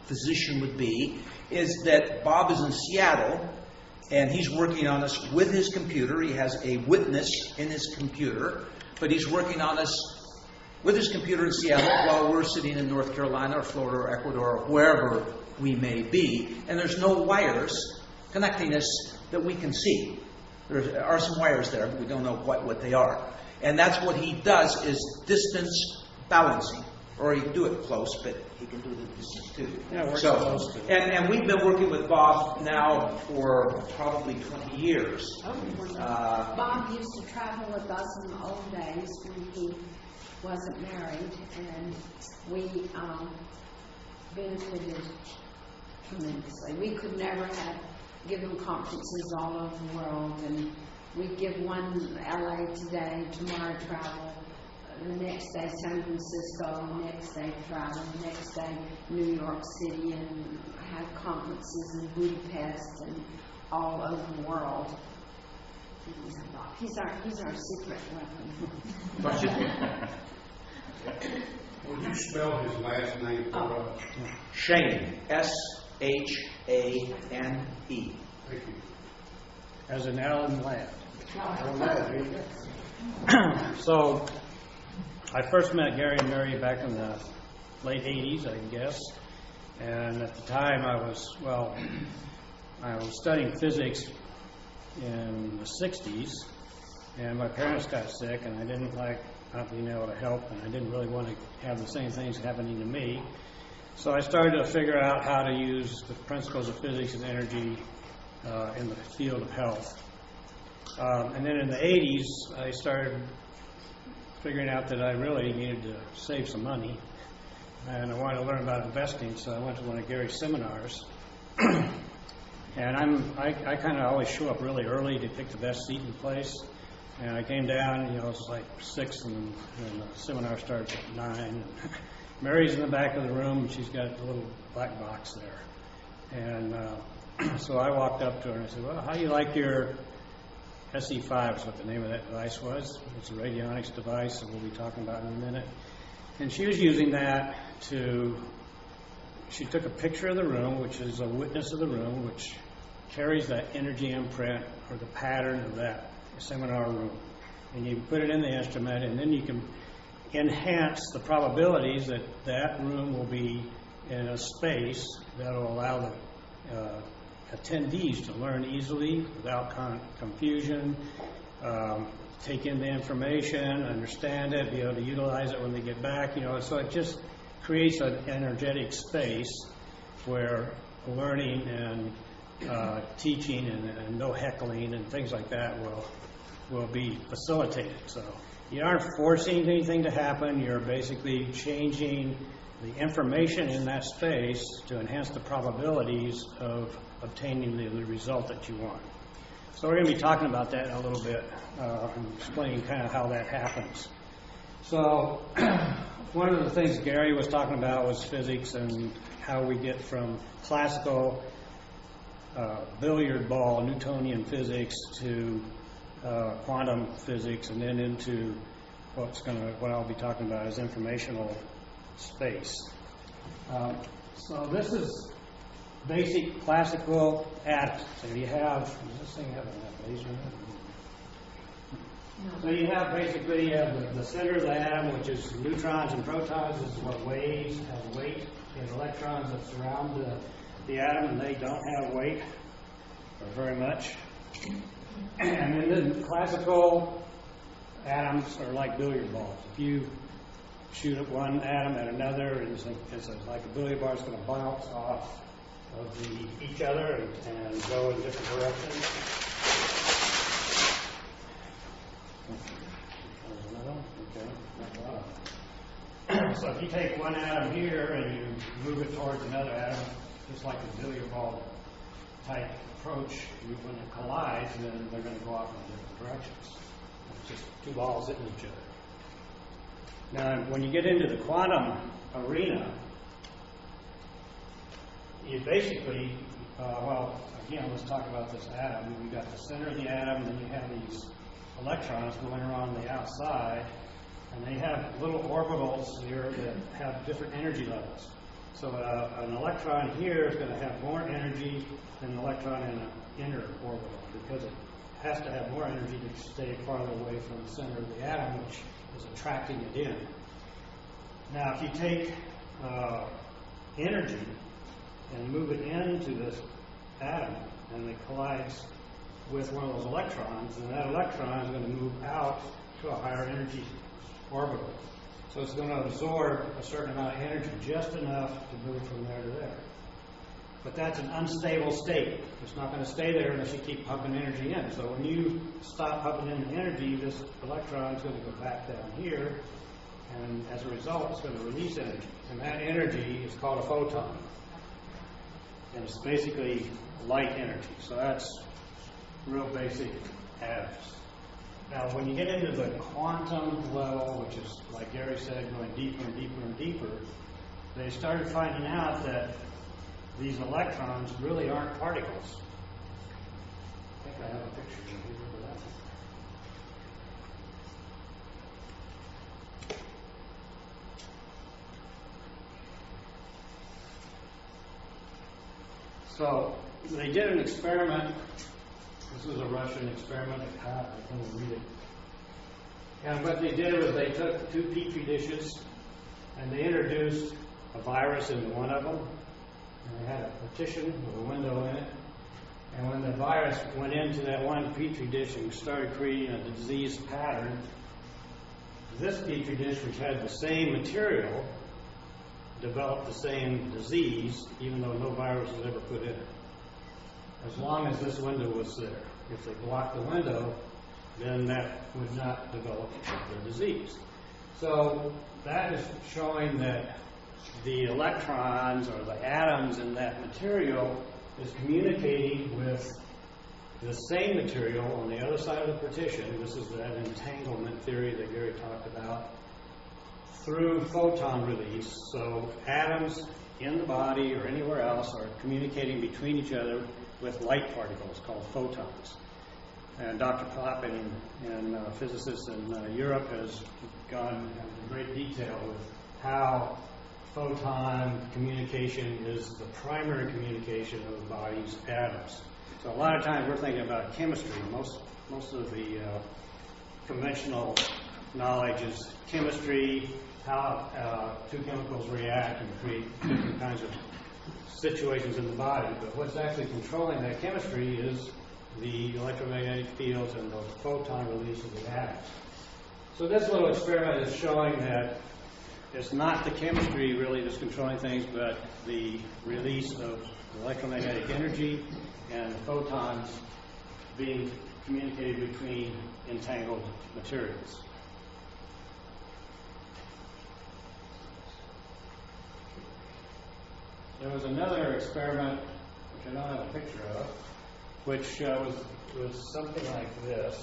physician would be is that Bob is in Seattle, and he's working on us with his computer. He has a witness in his computer, but he's working on us with his computer in Seattle while we're sitting in North Carolina or Florida or Ecuador or wherever we may be. And there's no wires connecting us that we can see. There are some wires there, but we don't know quite what they are. And that's what he does, is distance balancing. Or he can do it close, but he can do the distance too. Yeah, it works close too. And we've been working with Bob now for probably 20 years. Bob used to travel with us in the old days when he wasn't married, and we benefited tremendously. We could never have given conferences all over the world, and we'd give one LA today, tomorrow travel, the next day San Francisco, the next day travel, the next day New York City, and have conferences in Budapest and all over the world. He's our secret weapon. Would you spell his last name for us? Shane, Shane. Thank you. As in Alan Ladd. So, I first met Gary and Mary back in the late 80s, I guess. And at the time I was studying physics in the 60s, and my parents got sick, and I didn't like not being able to help, and I didn't really want to have the same things happening to me. So I started to figure out how to use the principles of physics and energy in the field of health. And then in the 80s, I started figuring out that I really needed to save some money, and I wanted to learn about investing, so I went to one of Gary's seminars. And I kind of always show up really early to pick the best seat in the place. And I came down, it was like 6, and the seminar starts at 9. Mary's in the back of the room, and she's got a little black box there. And so I walked up to her and I said, well, how do you like your SE5 is what the name of that device was. It's a radionics device that we'll be talking about in a minute. And she was using that she took a picture of the room, which is a witness of the room, which carries that energy imprint or the pattern of that seminar room. And you put it in the instrument, and then you can enhance the probabilities that that room will be in a space that will allow the attendees to learn easily without confusion, take in the information, understand it, be able to utilize it when they get back. So it just creates an energetic space where learning and teaching and no heckling and things like that will be facilitated. So you aren't forcing anything to happen. You're basically changing the information in that space to enhance the probabilities of obtaining the result that you want. So we're going to be talking about that in a little bit and explaining kind of how that happens. So one of the things Gary was talking about was physics and how we get from classical billiard ball Newtonian physics to quantum physics, and then into what I'll be talking about is informational space. So this is basic classical atoms. So you have, does this thing have a laser in it? So you have basically the center of the atom, which is neutrons and protons. This is what waves have weight. You have electrons that surround the atom, and they don't have weight, or very much. And then the classical atoms are like billiard balls. If you shoot at one atom at another, it's like a billiard ball is going to bounce off of each other and go in different directions. Okay. So if you take one atom here and you move it towards another atom, just like a billiard ball type approach, when it collides, then they're going to go off in different directions. It's just two balls hitting each other. Now, when you get into the quantum arena, you basically, again, let's talk about this atom. We've got the center of the atom, and then you have these electrons going around the outside, and they have little orbitals here that have different energy levels. So an electron here is going to have more energy than an electron in an inner orbital, because it has to have more energy to stay farther away from the center of the atom, which is attracting it in. Now, if you take energy and move it into this atom, and it collides with one of those electrons, and that electron is going to move out to a higher energy orbital. So it's going to absorb a certain amount of energy, just enough to move from there to there. But that's an unstable state. It's not going to stay there unless you keep pumping energy in. So when you stop pumping in the energy, this electron is going to go back down here, and as a result, it's going to release energy. And that energy is called a photon. And it's basically light energy. So that's real basic atoms. Now, when you get into the quantum level, which is, like Gary said, going deeper and deeper and deeper, they started finding out that these electrons really aren't particles. I think I have a picture here for that. So they did an experiment. This was a Russian experiment. I couldn't read it. And what they did was they took 2 petri dishes and they introduced a virus into one of them. And they had a partition with a window in it. And when the virus went into that one petri dish and started creating a disease pattern, this petri dish, which had the same material, developed the same disease, even though no virus was ever put in it, as long as this window was there. If they blocked the window, then that would not develop the disease. So that is showing that the electrons or the atoms in that material is communicating with the same material on the other side of the partition. This is that entanglement theory that Gary talked about, through photon release. So atoms in the body or anywhere else are communicating between each other with light particles called photons. And Dr. Poppin, a physicist in Europe, has gone into great detail with how photon communication is the primary communication of the body's atoms. So a lot of times we're thinking about chemistry. Most of the conventional knowledge is chemistry, how 2 chemicals react and create different kinds of situations in the body. But what's actually controlling that chemistry is the electromagnetic fields and the photon release of the atoms. So this little experiment is showing that it's not the chemistry really that's controlling things, but the release of electromagnetic energy and photons being communicated between entangled materials. There was another experiment, which I don't have a picture of, which was something like this.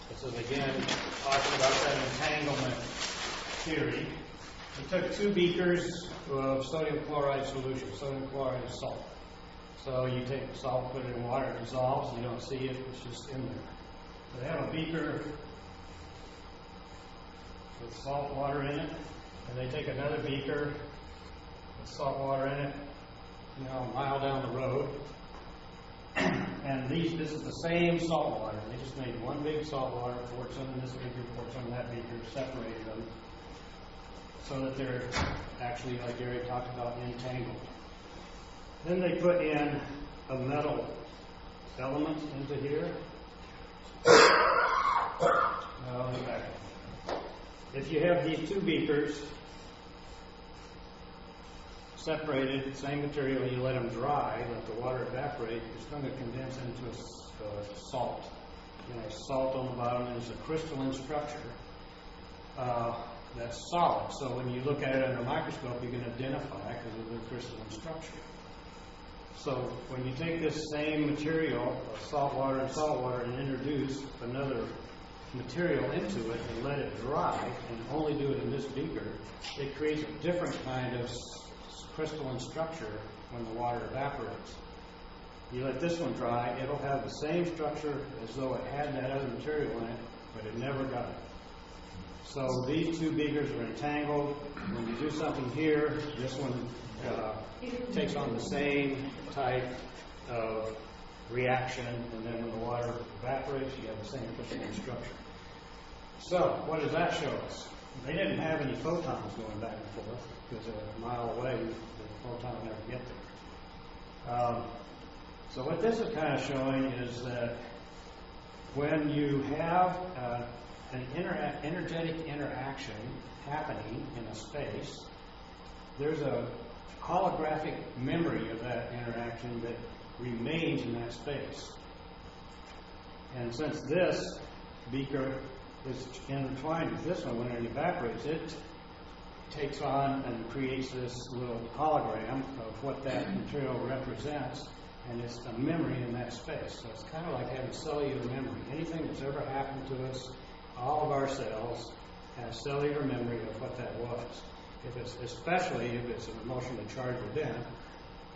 This is again talking about that entanglement theory. We took 2 beakers of sodium chloride solution. Sodium chloride is salt. So you take the salt, put it in water, it dissolves, you don't see it, it's just in there. So they have a beaker with salt water in it, and they take another beaker with salt water in it, a mile down the road. And this is the same salt water. They just made one big salt water, poured some in this beaker, poured some in that beaker, separated them, so that they're actually, like Gary talked about, entangled. Then they put in a metal element into here. If you have these 2 beakers separated, same material, you let them dry, let the water evaporate, it's going to condense into a salt. Salt on the bottom is a crystalline structure that's solid. So when you look at it under a microscope, you can identify it because of the crystalline structure. So when you take this same material, salt water, and introduce another material into it and let it dry, and only do it in this beaker, it creates a different kind of crystalline structure when the water evaporates. You let this one dry, it'll have the same structure as though it had that other material in it, but it never got it. So these 2 beakers are entangled. When you do something here, this one takes on the same type of reaction, and then when the water evaporates, you have the same crystalline structure. So what does that show us? They didn't have any photons going back and forth, because a mile away, the photon would never get there. So what this is kind of showing is that when you have an energetic interaction happening in a space, there's a holographic memory of that interaction that remains in that space. And since this beaker is intertwined with this one, when it evaporates, it takes on and creates this little hologram of what that material represents, and it's a memory in that space. So it's kind of like having cellular memory. Anything that's ever happened to us, all of our cells have cellular memory of what that was. Especially if it's an emotionally charged event,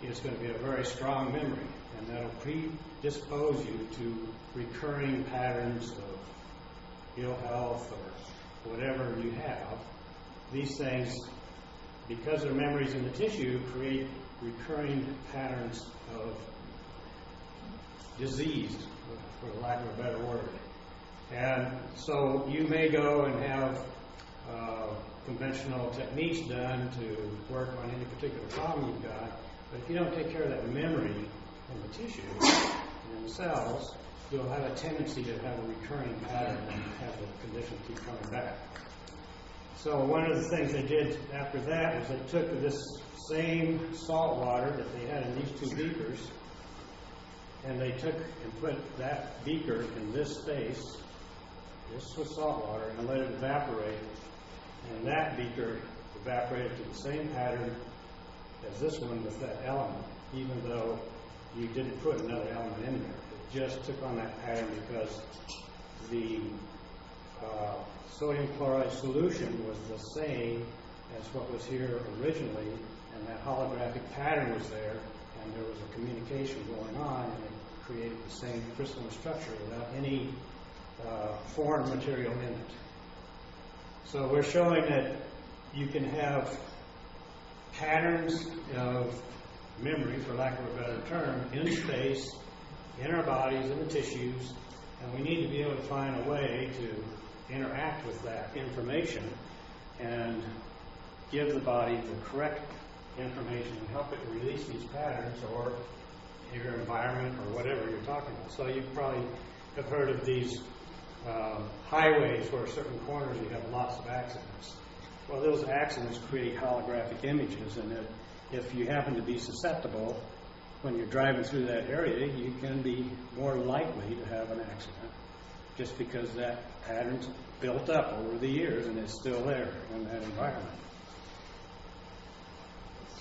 it's going to be a very strong memory, and that'll predispose you to recurring patterns of ill health or whatever you have. These things, because they're memories in the tissue, create recurring patterns of disease, for lack of a better word. And so you may go and have conventional techniques done to work on any particular problem you've got, but if you don't take care of that memory in the tissue, in the cells, you'll have a tendency to have a recurring pattern and have the condition keep coming back. So one of the things they did after that was they took this same salt water that they had in these two beakers, and they took and put that beaker in this space. This was salt water, and let it evaporate. And that beaker evaporated to the same pattern as this one with that element, even though you didn't put another element in there. It just took on that pattern because the sodium chloride solution was the same as what was here originally, and that holographic pattern was there, and there was a communication going on, and it created the same crystalline structure without any foreign material in it. So we're showing that you can have patterns of memory, for lack of a better term, in space, in our bodies, in the tissues, and we need to be able to find a way to interact with that information and give the body the correct information and help it release these patterns, or your environment or whatever you're talking about. So you probably have heard of these highways where certain corners you have lots of accidents. Well, those accidents create holographic images, and if you happen to be susceptible when you're driving through that area, you can be more likely to have an accident just because that pattern's built up over the years and is still there in that environment.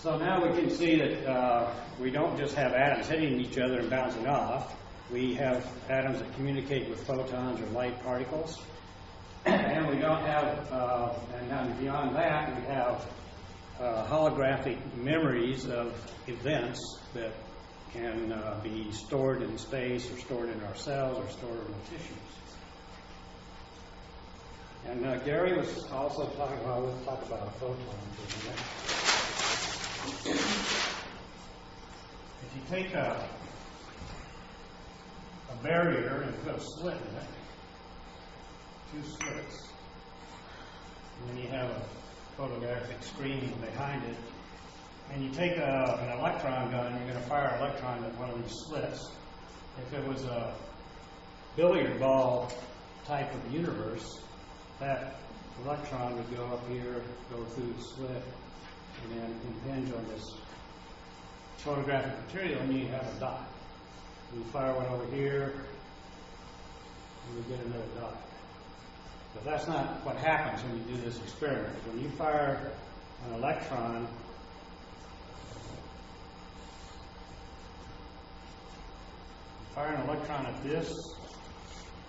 So now we can see that we don't just have atoms hitting each other and bouncing off. We have atoms that communicate with photons or light particles. And we don't have, and then beyond that, we have holographic memories of events that can be stored in space, or stored in our cells, or stored in the tissues. And Gary was also talking about, we'll talk about photons in a minute. If you take a barrier and put a slit in it, two slits, and then you have a photographic screen behind it, and you take an electron gun, you're going to fire an electron at one of these slits. If it was a billiard ball type of universe, that electron would go up here, go through the slit, and then impinge on this photographic material, and you have a dot. You fire one over here, and you get another dot. But that's not what happens when you do this experiment. When you fire an electron, at this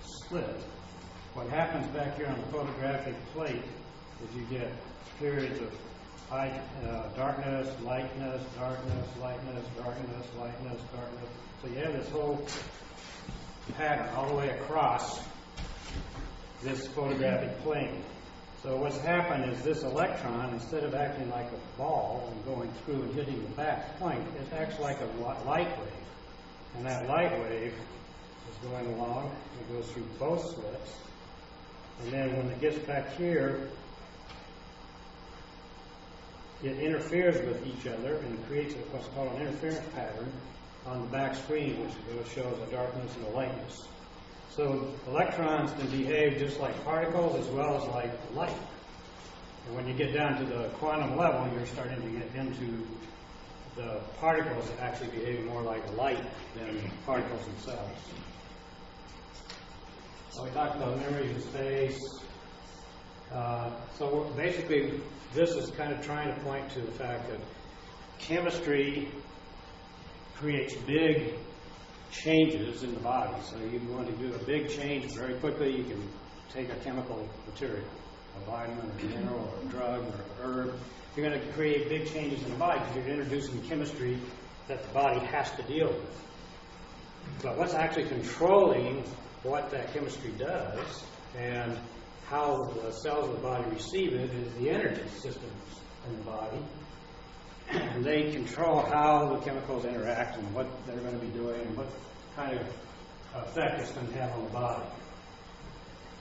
slit, what happens back here on the photographic plate is you get periods of darkness, lightness, darkness, lightness, darkness, lightness, darkness. So you have this whole pattern all the way across this photographic plane. So what's happened is this electron, instead of acting like a ball and going through and hitting the back point, it acts like a light wave. And that light wave is going along, it goes through both slits, and then when it gets back here, it interferes with each other and creates what's called an interference pattern on the back screen, which shows a darkness and a lightness. So electrons can behave just like particles as well as like light. And when you get down to the quantum level, you're starting to get into the particles that actually behave more like light than particles themselves. So we talked about memories in space. So basically, this is kind of trying to point to the fact that chemistry creates big changes in the body. So you want to do a big change very quickly, you can take a chemical material, a vitamin or a mineral or a drug or a herb. You're going to create big changes in the body because you're introducing chemistry that the body has to deal with. But what's actually controlling what that chemistry does and how the cells of the body receive it is the energy systems in the body. And they control how the chemicals interact and what they're going to be doing and what kind of effect it's going to have on the body.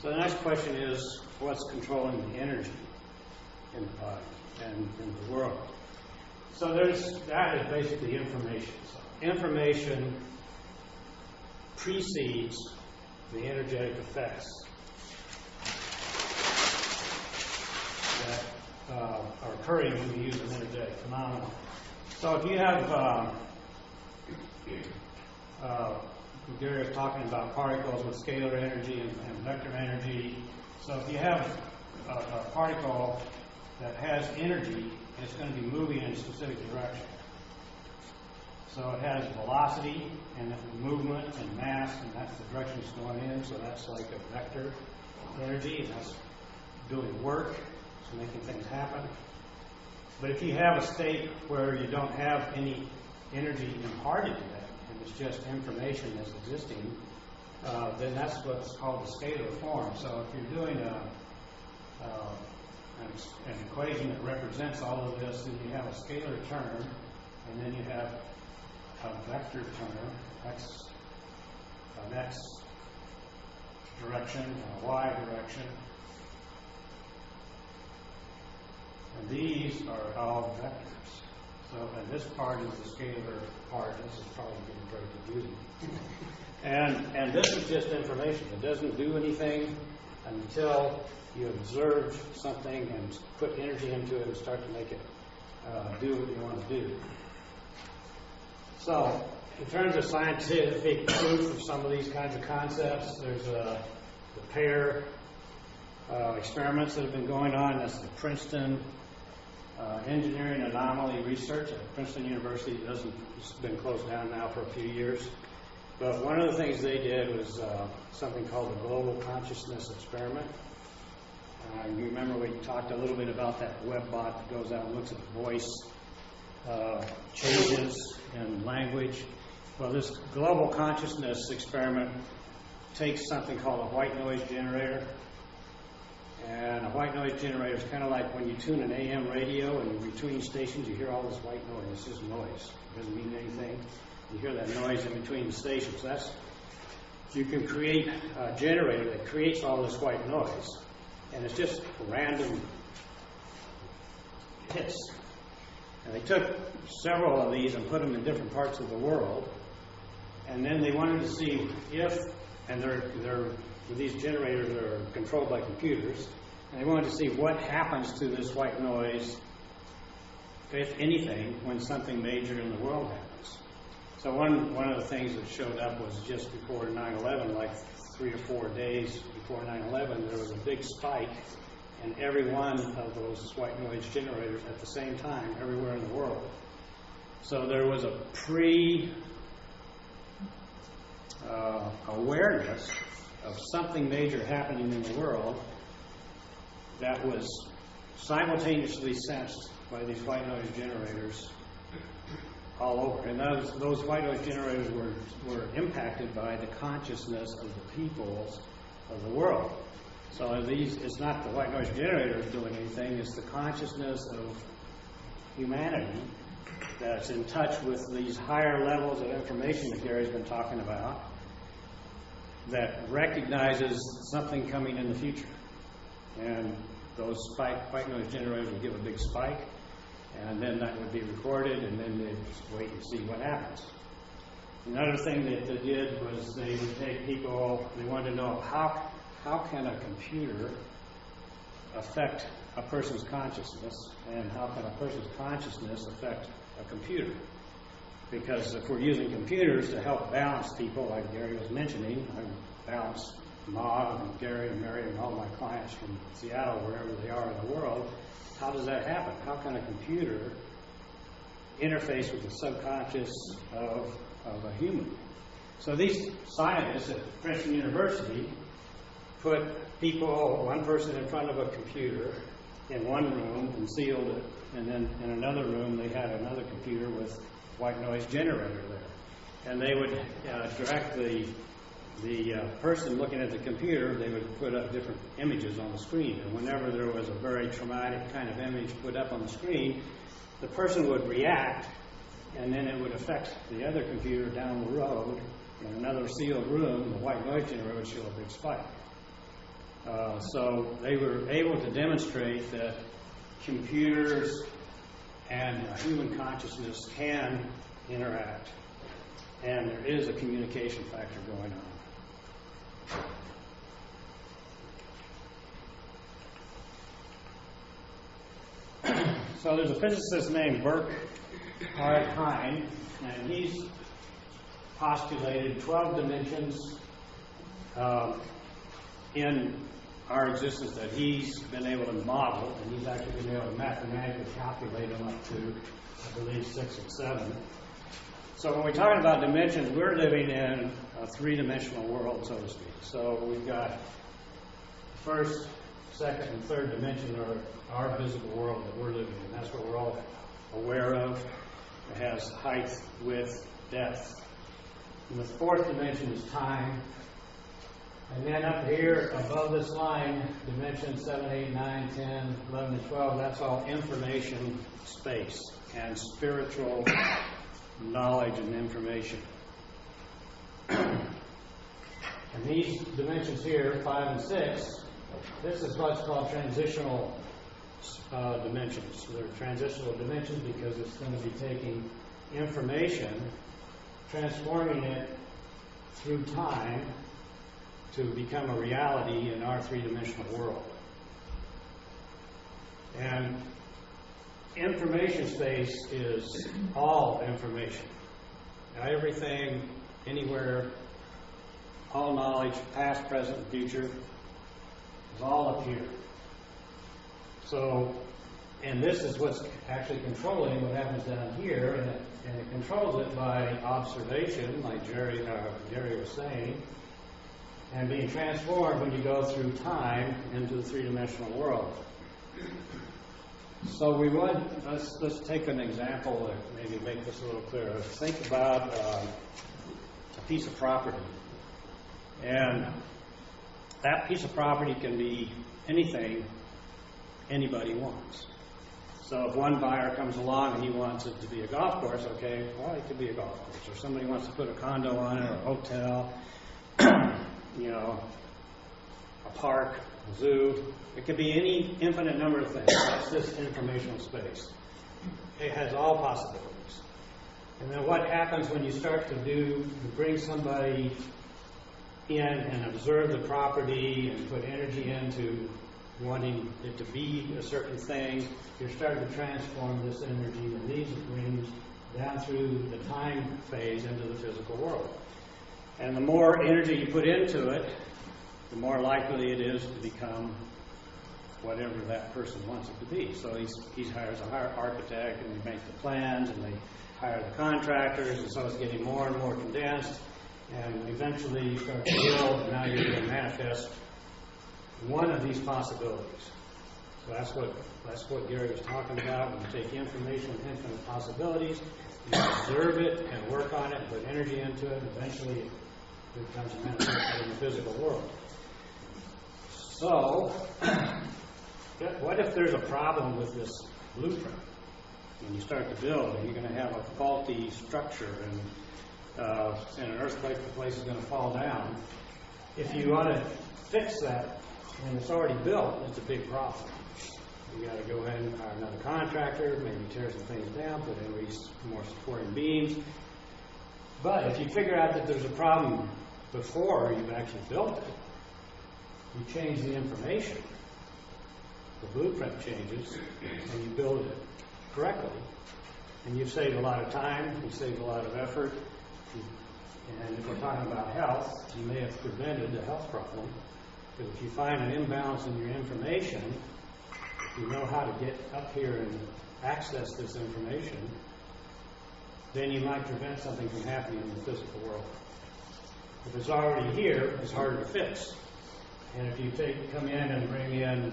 So the next question is, what's controlling the energy in the body and in the world? So that is basically information. So information precedes the energetic effects that are occurring when we use an energetic phenomenon. So if you have, Gary was talking about particles with scalar energy and vector energy. So if you have a particle that has energy, it's going to be moving in a specific direction. So it has velocity and movement and mass, and that's the direction it's going in. So that's like a vector energy, and that's doing work, so making things happen. But if you have a state where you don't have any energy imparted to that, and it's just information that's existing, then that's what's called the scalar form. So if you're doing an equation that represents all of this, then you have a scalar term, and then you have a vector term, an x direction, and a y direction. And these are all vectors. So, and this part is the scalar part. This is probably getting very confusing. And this is just information. It doesn't do anything until you observe something and put energy into it and start to make it do what you want to do. So, in terms of scientific proof of some of these kinds of concepts, there's the pair experiments that have been going on. That's the Princeton Engineering Anomaly Research at Princeton University. It's been closed down now for a few years. But one of the things they did was something called the Global Consciousness Experiment. You remember we talked a little bit about that web bot that goes out and looks at voice changes in language. Well, this Global Consciousness Experiment takes something called a white noise generator. And a white noise generator is kind of like when you tune an AM radio and between stations you hear all this white noise. It's just noise. It doesn't mean anything. You hear that noise in between the stations. You can create a generator that creates all this white noise. And it's just random hits. And they took several of these and put them in different parts of the world. And then they wanted to see if, and these generators are controlled by computers, and they wanted to see what happens to this white noise, if anything, when something major in the world happens. So one of the things that showed up was just before 9/11, like 3 or 4 days before 9/11, there was a big spike in every one of those white noise generators at the same time, everywhere in the world. So there was a awareness of something major happening in the world that was simultaneously sensed by these white noise generators all over. And those white noise generators were impacted by the consciousness of the peoples of the world. So it's not the white noise generators doing anything, it's the consciousness of humanity that's in touch with these higher levels of information that Gary's been talking about, that recognizes something coming in the future. And those white noise generators would give a big spike, and then that would be recorded, and then they'd just wait and see what happens. Another thing that they did was they would take people, they wanted to know how can a computer affect a person's consciousness, and how can a person's consciousness affect a computer? Because if we're using computers to help balance people, like Gary was mentioning, I balance Maud and Gary and Mary and all my clients from Seattle, wherever they are in the world, how does that happen? How can a computer interface with the subconscious of a human? So these scientists at Princeton University put one person in front of a computer in one room and sealed it, and then in another room they had another computer with white noise generator there. And they would direct the person looking at the computer, they would put up different images on the screen. And whenever there was a very traumatic kind of image put up on the screen, the person would react, and then it would affect the other computer down the road in another sealed room. The white noise generator would show a big spike. So they were able to demonstrate that computers and human consciousness can interact, and there is a communication factor going on. So there's a physicist named Burke Hein, and he's postulated 12 dimensions in our existence that he's been able to model, and he's actually been able to mathematically calculate them up to, I believe, 6 and 7. So when we're talking about dimensions, we're living in a three-dimensional world, so to speak. So we've got first, second, and third dimension are our physical world that we're living in. That's what we're all aware of. It has height, width, depth. And the fourth dimension is time. And then up here, above this line, dimensions 7, 8, 9, 10, 11, and 12, that's all information space and spiritual knowledge and information. And these dimensions here, 5 and 6, this is what's called transitional dimensions. They're transitional dimensions because it's going to be taking information, transforming it through time to become a reality in our three-dimensional world. And information space is all information. Everything, anywhere, all knowledge, past, present, future, is all up here. So, and this is what's actually controlling what happens down here, and it controls it by observation, like Jerry was saying, and being transformed when you go through time into the three-dimensional world. So let's take an example to maybe make this a little clearer. Think about a piece of property. And that piece of property can be anything anybody wants. So if one buyer comes along and he wants it to be a golf course, okay, well, it could be a golf course. Or somebody wants to put a condo on it, or a hotel, a park, a zoo. It could be any infinite number of things. That's this informational space. It has all possibilities. And then what happens when you start to bring somebody in and observe the property and put energy into wanting it to be a certain thing, you're starting to transform this energy and these rings down through the time phase into the physical world. And the more energy you put into it, the more likely it is to become whatever that person wants it to be. So he hires an architect, and they make the plans, and they hire the contractors, and so it's getting more and more condensed. And eventually you start to build, and now you're going to manifest one of these possibilities. So that's what Gary was talking about. When you take information with infinite possibilities, you observe it and work on it, put energy into it, and eventually it becomes manifested in the physical world. So, what if there's a problem with this blueprint? When you start to build, and you're going to have a faulty structure, and in an earthquake, the place is going to fall down. If you want to fix that, and it's already built, it's a big problem. You got to go ahead and hire another contractor, maybe tear some things down, put in more supporting beams. But if you figure out that there's a problem before you've actually built it, you change the information, the blueprint changes, and you build it correctly. And you've saved a lot of time, you've saved a lot of effort. And if we're talking about health, you may have prevented a health problem. Because if you find an imbalance in your information, if you know how to get up here and access this information, then you might prevent something from happening in the physical world. If it's already here, it's harder to fix. And if you come in and bring in,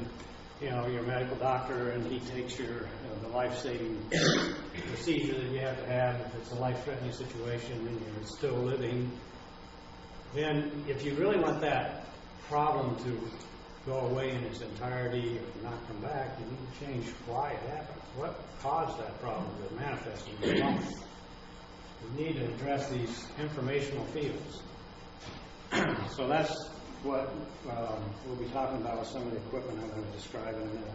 your medical doctor, and he takes the life-saving procedure that you have to have, if it's a life-threatening situation and you're still living, then if you really want that problem to go away in its entirety or not come back, you need to change why it happened. What caused that problem to manifest in the moment? We need to address these informational fields. So that's what we'll be talking about with some of the equipment I'm going to describe in a minute.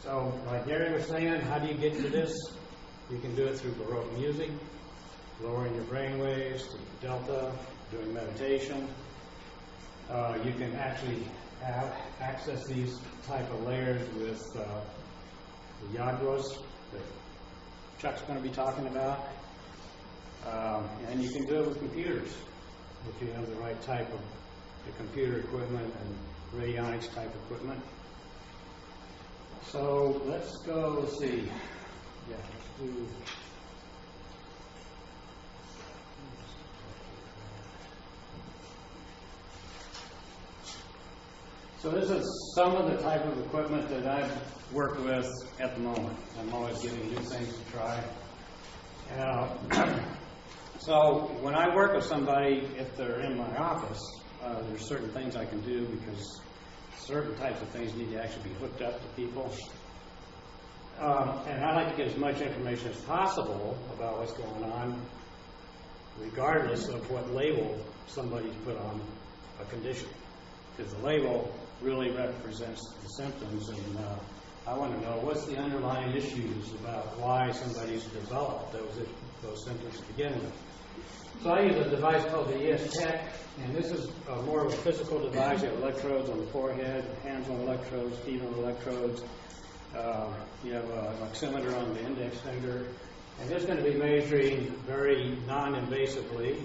So, like Gary was saying, how do you get to this? You can do it through Baroque music, lowering your brain waves to delta, doing meditation. You can actually access these type of layers with the yagras that Chuck's going to be talking about. And you can do it with computers if you have the right type of the computer equipment and radionics type equipment. So let's go see. Yeah, let's do. So this is some of the type of equipment that I've worked with at the moment. I'm always giving new things to try. So when I work with somebody, if they're in my office, there's certain things I can do because certain types of things need to actually be hooked up to people. And I like to get as much information as possible about what's going on, regardless of what label somebody's put on a condition. Because the label really represents the symptoms, and I want to know what's the underlying issues about why somebody's developed those symptoms to begin with. So I use a device called the ES Tech, and this is more of a physical device. You have electrodes on the forehead, hands-on electrodes, feet-on electrodes. You have an oximeter on the index finger, and it's going to be measuring very non-invasively.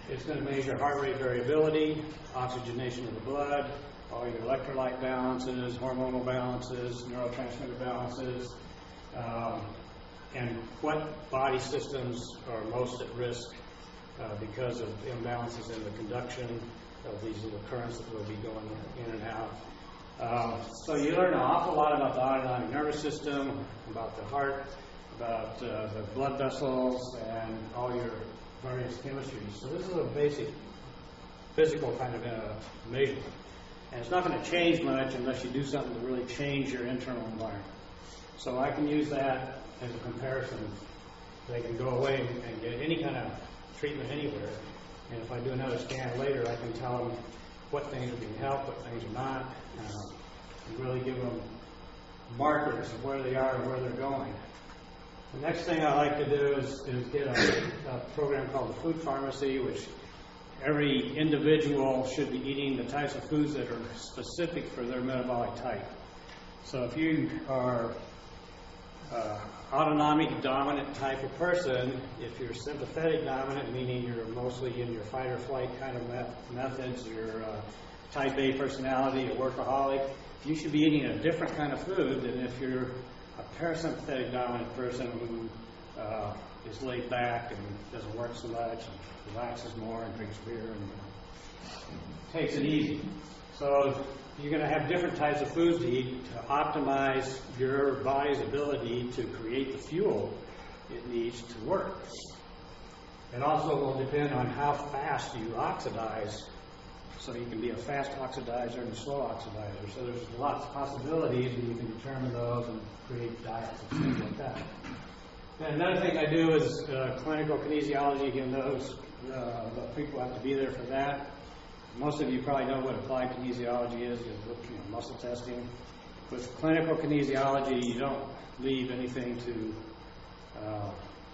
It's going to measure heart rate variability, oxygenation of the blood, all your electrolyte balances, hormonal balances, neurotransmitter balances, and what body systems are most at risk because of imbalances in the conduction of these little currents that will be going in and out. So you learn an awful lot about the autonomic nervous system, about the heart, about the blood vessels, and all your various chemistries. So this is a basic physical kind of measurement. And it's not going to change much unless you do something to really change your internal environment. So I can use that as a comparison. They can go away and get any kind of treatment anywhere. And if I do another scan later, I can tell them what things are being helped, what things are not, and really give them markers of where they are and where they're going. The next thing I like to do is get a program called the Food Pharmacy, which every individual should be eating the types of foods that are specific for their metabolic type. So if you are autonomic dominant type of person, if you're sympathetic dominant, meaning you're mostly in your fight or flight kind of methods, you're type A personality, a workaholic, you should be eating a different kind of food than if you're a parasympathetic dominant person who is laid back and doesn't work so much and relaxes more and drinks beer and takes it easy. So you're going to have different types of foods to eat to optimize your body's ability to create the fuel it needs to work. It also will depend on how fast you oxidize. So you can be a fast oxidizer and a slow oxidizer. So there's lots of possibilities, and you can determine those and create diets and things like that. And another thing I do is clinical kinesiology. Again, those people have to be there for that. Most of you probably know what applied kinesiology is, muscle testing. With clinical kinesiology, you don't leave anything to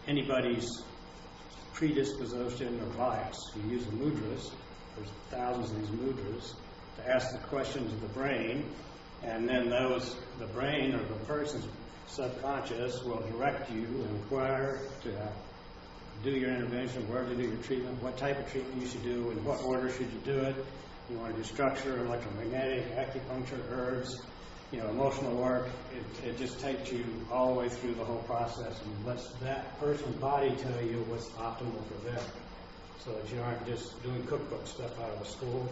anybody's predisposition or bias. You use the mudras. There's thousands of these mudras to ask the questions of the brain, and then the brain or the person's subconscious will direct you and where to do your intervention, where to do your treatment, what type of treatment you should do, in what order should you do it. You want to do structure, electromagnetic, acupuncture, herbs, emotional work. It just takes you all the way through the whole process and lets that person's body tell you what's optimal for them, so that you aren't just doing cookbook stuff out of a school.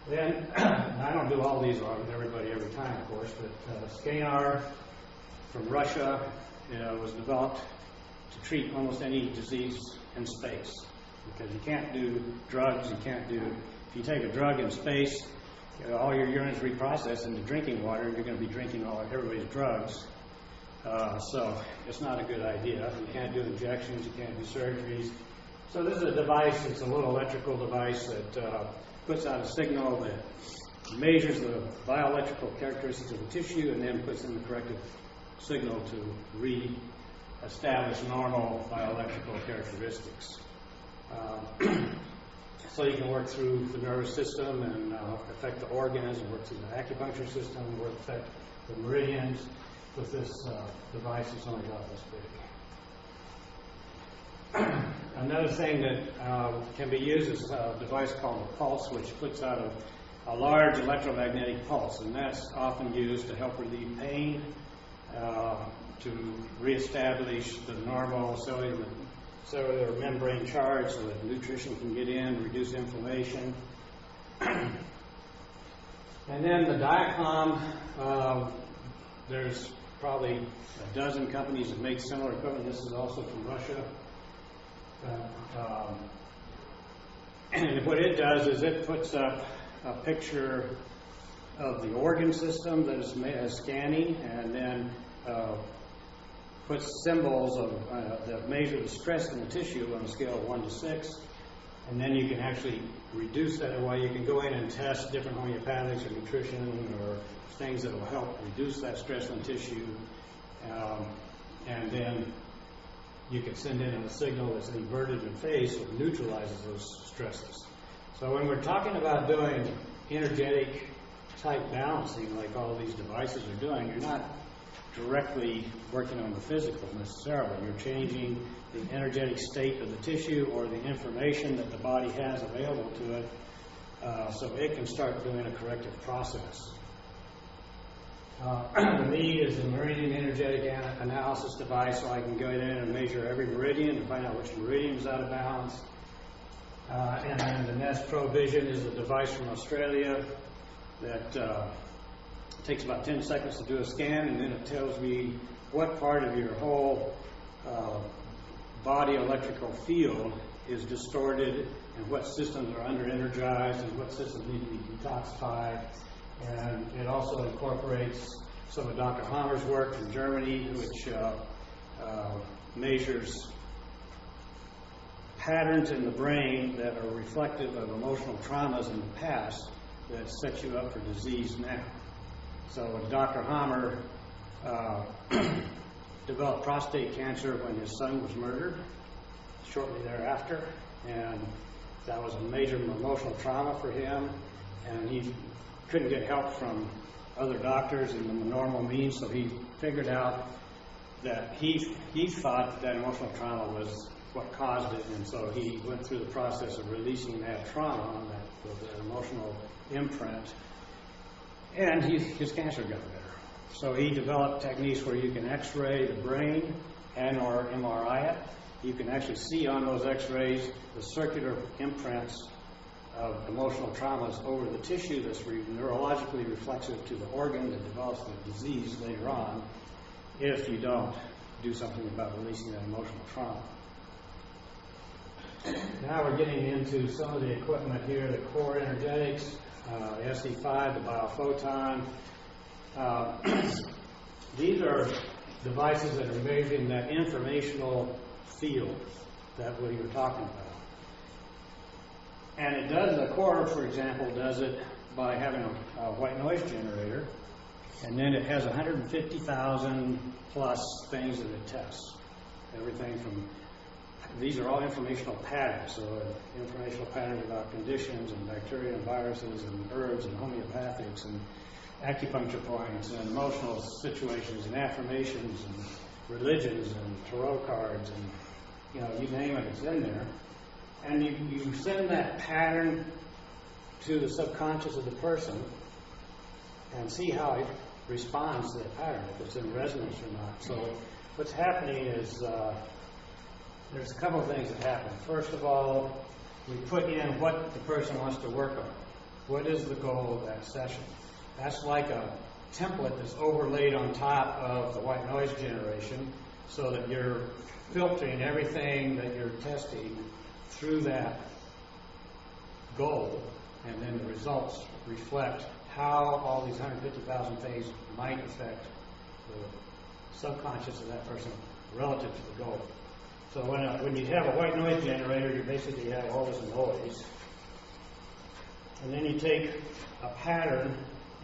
Then, I don't do all these on everybody every time, of course, but scanar from Russia was developed to treat almost any disease in space. because you can't do drugs. If you take a drug in space, all your urine's reprocessed into drinking water, and you're going to be drinking everybody's drugs. So it's not a good idea. You can't do injections, you can't do surgeries. So this is a device, it's a little electrical device that puts out a signal that measures the bioelectrical characteristics of the tissue and then puts in the corrective signal to re-establish normal bioelectrical characteristics. So you can work through the nervous system and affect the organs, and work through the acupuncture system, and affect the meridians. With this device, it's only about this big. Another thing that can be used is a device called a pulse, which puts out a large electromagnetic pulse, and that's often used to help relieve pain, to reestablish the normal cellular membrane charge so that nutrition can get in, reduce inflammation. And then the Diacom, there's probably a dozen companies that make similar equipment. This is also from Russia. And what it does is it puts up a picture of the organ system that is scanning, and then puts symbols that measure the stress in the tissue on a scale of 1 to 6. And then you can actually reduce that away. You can go in and test different homeopathics or nutrition or things that will help reduce that stress in the tissue. And then you can send in a signal that's inverted in phase so it neutralizes those stresses. So when we're talking about doing energetic type balancing like all these devices are doing, you're not directly working on the physical necessarily. You're changing the energetic state of the tissue or the information that the body has available to it so it can start doing a corrective process. The lead is the meridian energetic analysis device, so I can go in and measure every meridian and find out which meridian is out of balance. And then the Nest Pro Vision is a device from Australia that takes about 10 seconds to do a scan, and then it tells me what part of your whole body electrical field is distorted and what systems are under-energized and what systems need to be detoxified. And it also incorporates some of Dr. Hammer's work from Germany, which measures patterns in the brain that are reflective of emotional traumas in the past that set you up for disease now. So Dr. Hammer developed prostate cancer when his son was murdered shortly thereafter, and that was a major emotional trauma for him, and he couldn't get help from other doctors in the normal means, so he figured out that he thought that emotional trauma was what caused it, and so he went through the process of releasing that trauma on that emotional imprint, and his cancer got better. So he developed techniques where you can x-ray the brain and or MRI it. You can actually see on those x-rays the circular imprints of emotional traumas over the tissue that's neurologically reflexive to the organ that develops the disease later on if you don't do something about releasing that emotional trauma. Now we're getting into some of the equipment here, the core energetics, the SE5, the biophoton. These are devices that are measuring that informational field that we were talking about. And it does, the core, for example, does it by having a white noise generator, and then it has 150,000 plus things that it tests. Everything from, these are all informational patterns, so informational patterns about conditions and bacteria and viruses and herbs and homeopathics and acupuncture points and emotional situations and affirmations and religions and tarot cards and, you name it, it's in there. And you send that pattern to the subconscious of the person and see how it responds to that pattern, if it's in resonance or not. So what's happening is there's a couple of things that happen. First of all, we put in what the person wants to work on. What is the goal of that session? That's like a template that's overlaid on top of the white noise generation so that you're filtering everything that you're testing through that goal, and then the results reflect how all these 150,000 things might affect the subconscious of that person relative to the goal. So when you have a white noise generator, you basically have all this noise, and then you take a pattern,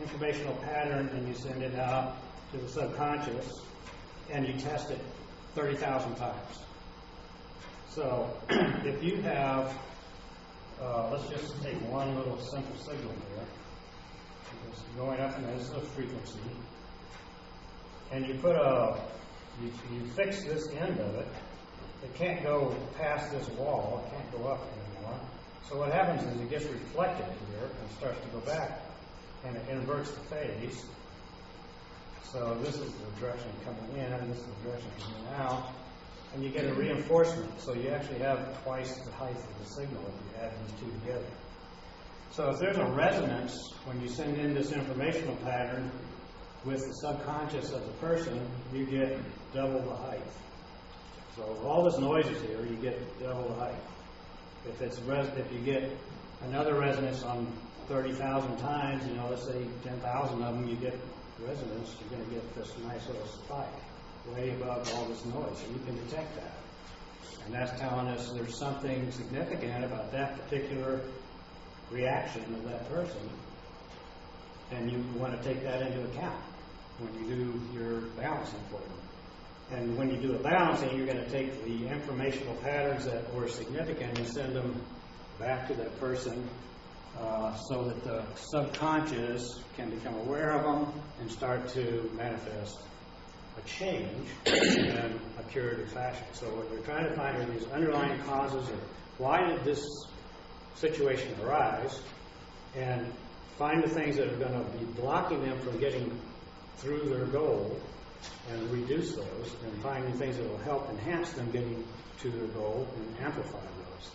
informational pattern, and you send it out to the subconscious, and you test it 30,000 times. So if you have, let's just take one little simple signal here. It's going up, and this is a frequency. And you put you fix this end of it. It can't go past this wall. It can't go up anymore. So what happens is it gets reflected here and starts to go back, and it inverts the phase. So this is the direction coming in, and this is the direction coming out. And you get a reinforcement. So you actually have twice the height of the signal if you add these two together. So if there's a resonance when you send in this informational pattern with the subconscious of the person, you get double the height. So if all this noise is here, you get double the height. If you get another resonance on 30,000 times, let's say 10,000 of them, you get resonance, you're going to get this nice little spike way above all this noise, and you can detect that. And that's telling us there's something significant about that particular reaction of that person, and you want to take that into account when you do your balancing for them. And when you do a balancing, you're going to take the informational patterns that were significant and send them back to that person so that the subconscious can become aware of them and start to manifest a change in a curative fashion. So what we're trying to find are these underlying causes of why did this situation arise, and find the things that are going to be blocking them from getting through their goal, and reduce those, and finding things that will help enhance them getting to their goal and amplify those.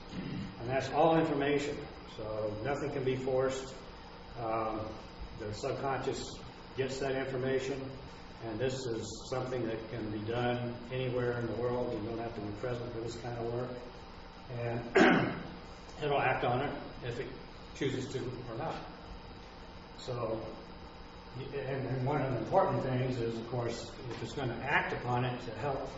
And that's all information, so nothing can be forced. The subconscious gets that information, and this is something that can be done anywhere in the world. You don't have to be present for this kind of work. And it'll act on it if it chooses to or not. So, and one of the important things is, of course, if it's going to act upon it to help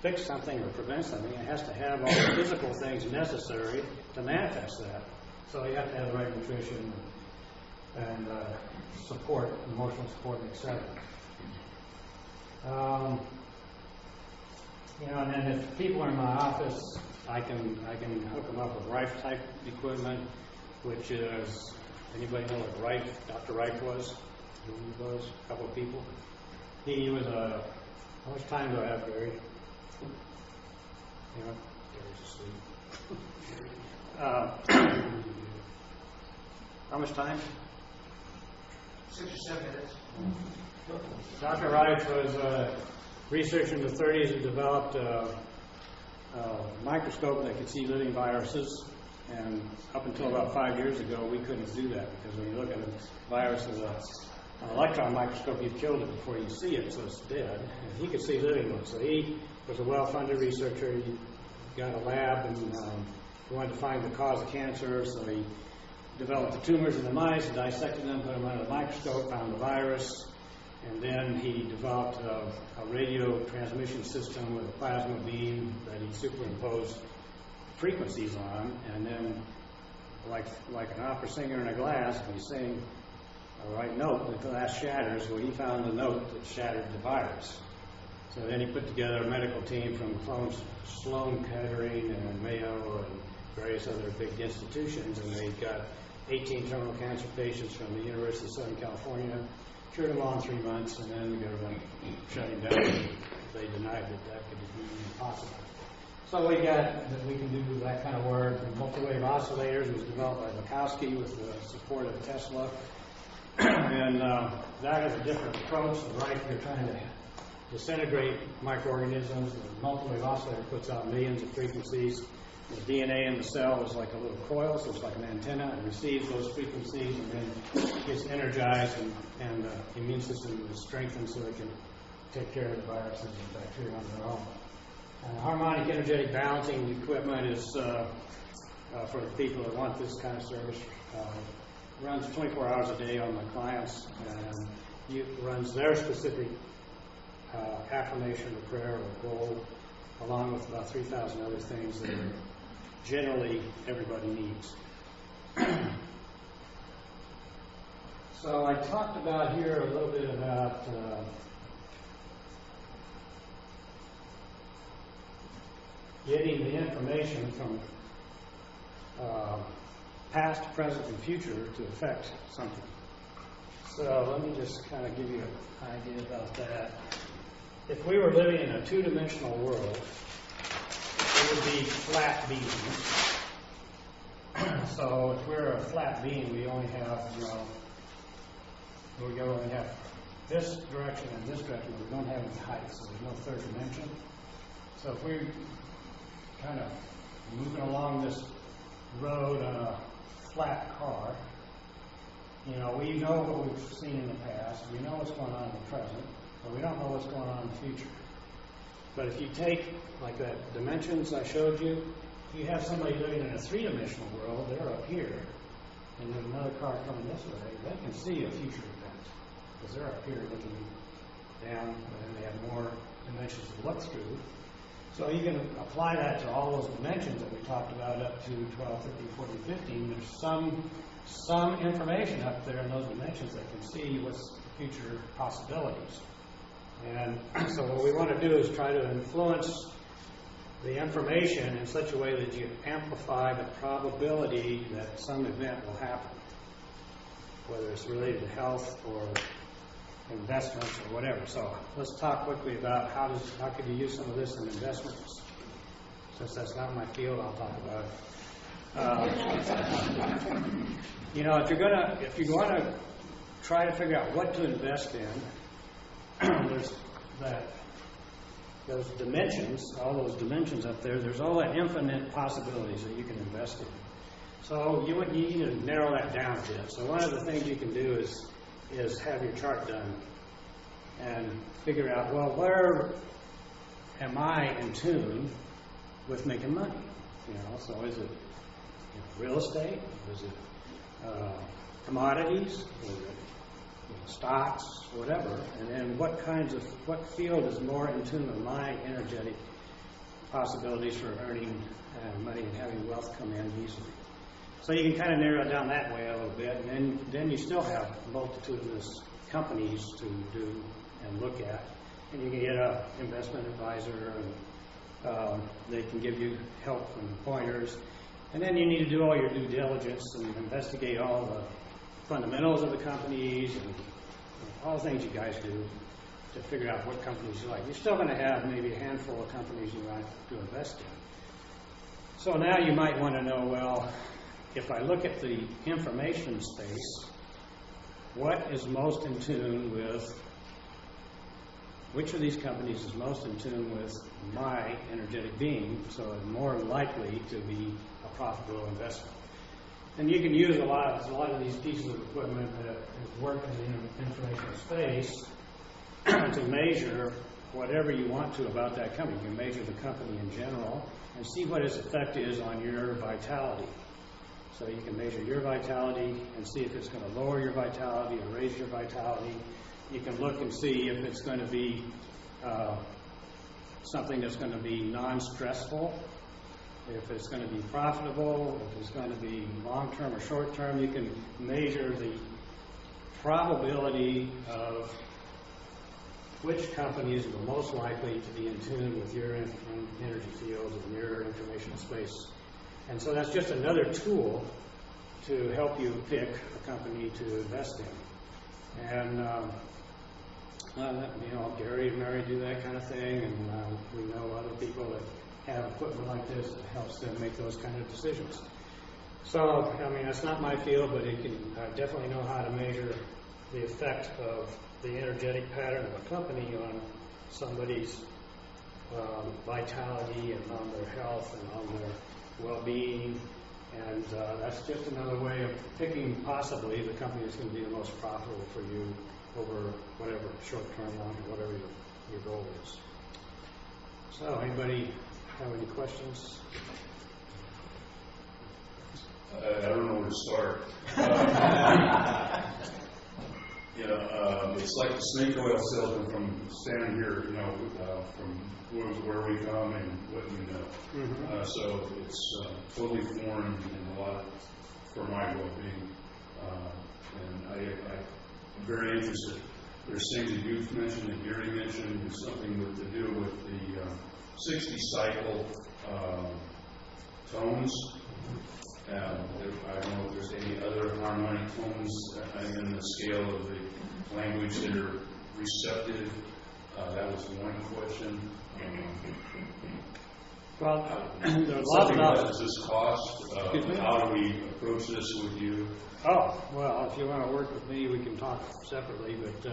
fix something or prevent something, it has to have all the physical things necessary to manifest that. So you have to have the right nutrition and support, emotional support, etc. And then if people are in my office, I can hook them up with Rife type equipment, which is, anybody know what Rife, Dr. Rife was? Who he was? A couple of people. He was how much time do I have, Gary? Gary's asleep. How much time? 6 or 7 minutes. Dr. Rife was a researcher in the 30s who developed a microscope that could see living viruses. And up until about 5 years ago, we couldn't do that because when you look at a virus with an electron microscope, you've killed it before you see it, so it's dead. And he could see living ones. So he was a well-funded researcher. He got a lab and he wanted to find the cause of cancer, so he developed the tumors in the mice, dissected them, put them under the microscope, found the virus, and then he developed a radio transmission system with a plasma beam that he superimposed frequencies on, and then like an opera singer in a glass, when he's saying a right note, and the glass shatters, well, he found the note that shattered the virus. So then he put together a medical team from Sloan Kettering and Mayo and various other big institutions, and they got 18 terminal cancer patients from the University of Southern California, cured them all in 3 months, and then the government shut him down. They denied that could be impossible. So we can do that kind of work. Multi-wave oscillators was developed by Mikowski with the support of Tesla. And that is a different approach. Right, you're trying to disintegrate microorganisms. The multi-wave oscillator puts out millions of frequencies. The DNA in the cell is like a little coil, so it's like an antenna. It receives those frequencies and then gets energized, and the immune system is strengthened so it can take care of the viruses and bacteria on their own. Harmonic energetic balancing equipment is for the people that want this kind of service. Runs 24 hours a day on my clients, and runs their specific affirmation or prayer or goal, along with about 3,000 other things that generally everybody needs. So I talked about here a little bit about getting the information from past, present, and future to affect something. So let me just kind of give you an idea about that. If we were living in a two-dimensional world, it would be flat beams. So if we're a flat beam, we only have, we only have this direction and this direction, but we don't have any height, so there's no third dimension. So if we're kind of moving along this road on a flat car, we know what we've seen in the past, we know what's going on in the present, but we don't know what's going on in the future. But if you take, like that dimensions I showed you, if you have somebody living in a three-dimensional world, they're up here, and there's another car coming this way, they can see a future event, because they're up here looking down, and they have more dimensions to look through. So you can apply that to all those dimensions that we talked about up to 12, 13, 14, 15. There's some information up there in those dimensions that can see what's the future possibilities. And so what we want to do is try to influence the information in such a way that you amplify the probability that some event will happen, whether it's related to health or investments or whatever. So let's talk quickly about how could you use some of this in investments. Since that's not my field, I'll talk about it. If you're going to try to figure out what to invest in, there's those dimensions, all those dimensions up there. There's all that infinite possibilities that you can invest in. So you need to narrow that down a bit. So one of the things you can do is have your chart done and figure out, well, where am I in tune with making money? So is it real estate? Is it commodities? Is it stocks? Whatever. And then what field is more in tune with my energetic possibilities for earning money and having wealth come in easily? So you can kind of narrow it down that way a little bit, and then you still have multitudinous companies to do and look at, and you can get an investment advisor, and they can give you help and pointers, and then you need to do all your due diligence and investigate all the fundamentals of the companies and all the things you guys do to figure out what companies you like. You're still going to have maybe a handful of companies you like to invest in. So now you might want to know, well, if I look at the information space, what is most in tune with, which of these companies is most in tune with my energetic being, so more likely to be a profitable investment? And you can use a lot of these pieces of equipment that work in the information space to measure whatever you want to about that company. You can measure the company in general and see what its effect is on your vitality. So you can measure your vitality and see if it's going to lower your vitality or raise your vitality. You can look and see if it's going to be something that's going to be non-stressful, if it's going to be profitable, if it's going to be long-term or short-term. You can measure the probability of which companies are the most likely to be in tune with your energy fields and your informational space. And so that's just another tool to help you pick a company to invest in. And Gary and Mary do that kind of thing, and we know other people that have equipment like this that helps them make those kind of decisions. So, that's not my field, but it can definitely know how to measure the effect of the energetic pattern of a company on somebody's vitality and on their health and on their well-being. And that's just another way of picking possibly the company that's going to be the most profitable for you over whatever short-term, long-term, whatever your goal is. So, anybody have any questions? I don't know where to start. It's like the snake oil salesman from standing here, from where we come and what you know. Mm-hmm. So it's totally foreign and a lot for my well-being. And I'm very interested. There's things that you've mentioned, that Gary mentioned, there's something to do with the 60 cycle tones. I don't know if there's any other harmonic tones in the scale of the language that are receptive. That was one question. Well, there's lots of what does this cost? Excuse me? How do we approach this with you? Oh, well, if you want to work with me, we can talk separately, but,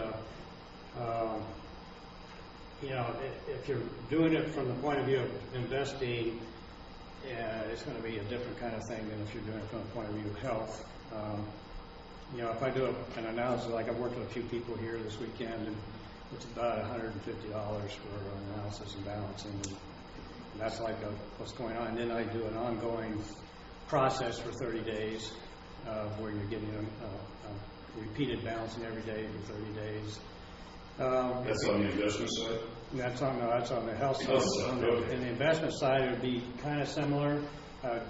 if you're doing it from the point of view of investing, it's going to be a different kind of thing than if you're doing it from the point of view of health. If I do an analysis, like I've worked with a few people here this weekend, and it's about $150 for an analysis and balancing, and that's like what's going on. And then I do an ongoing process for 30 days. Where you're getting a repeated balancing every day for 30 days. That's on the investment side? That's on the health side. Okay. In the investment side, it would be kind of similar.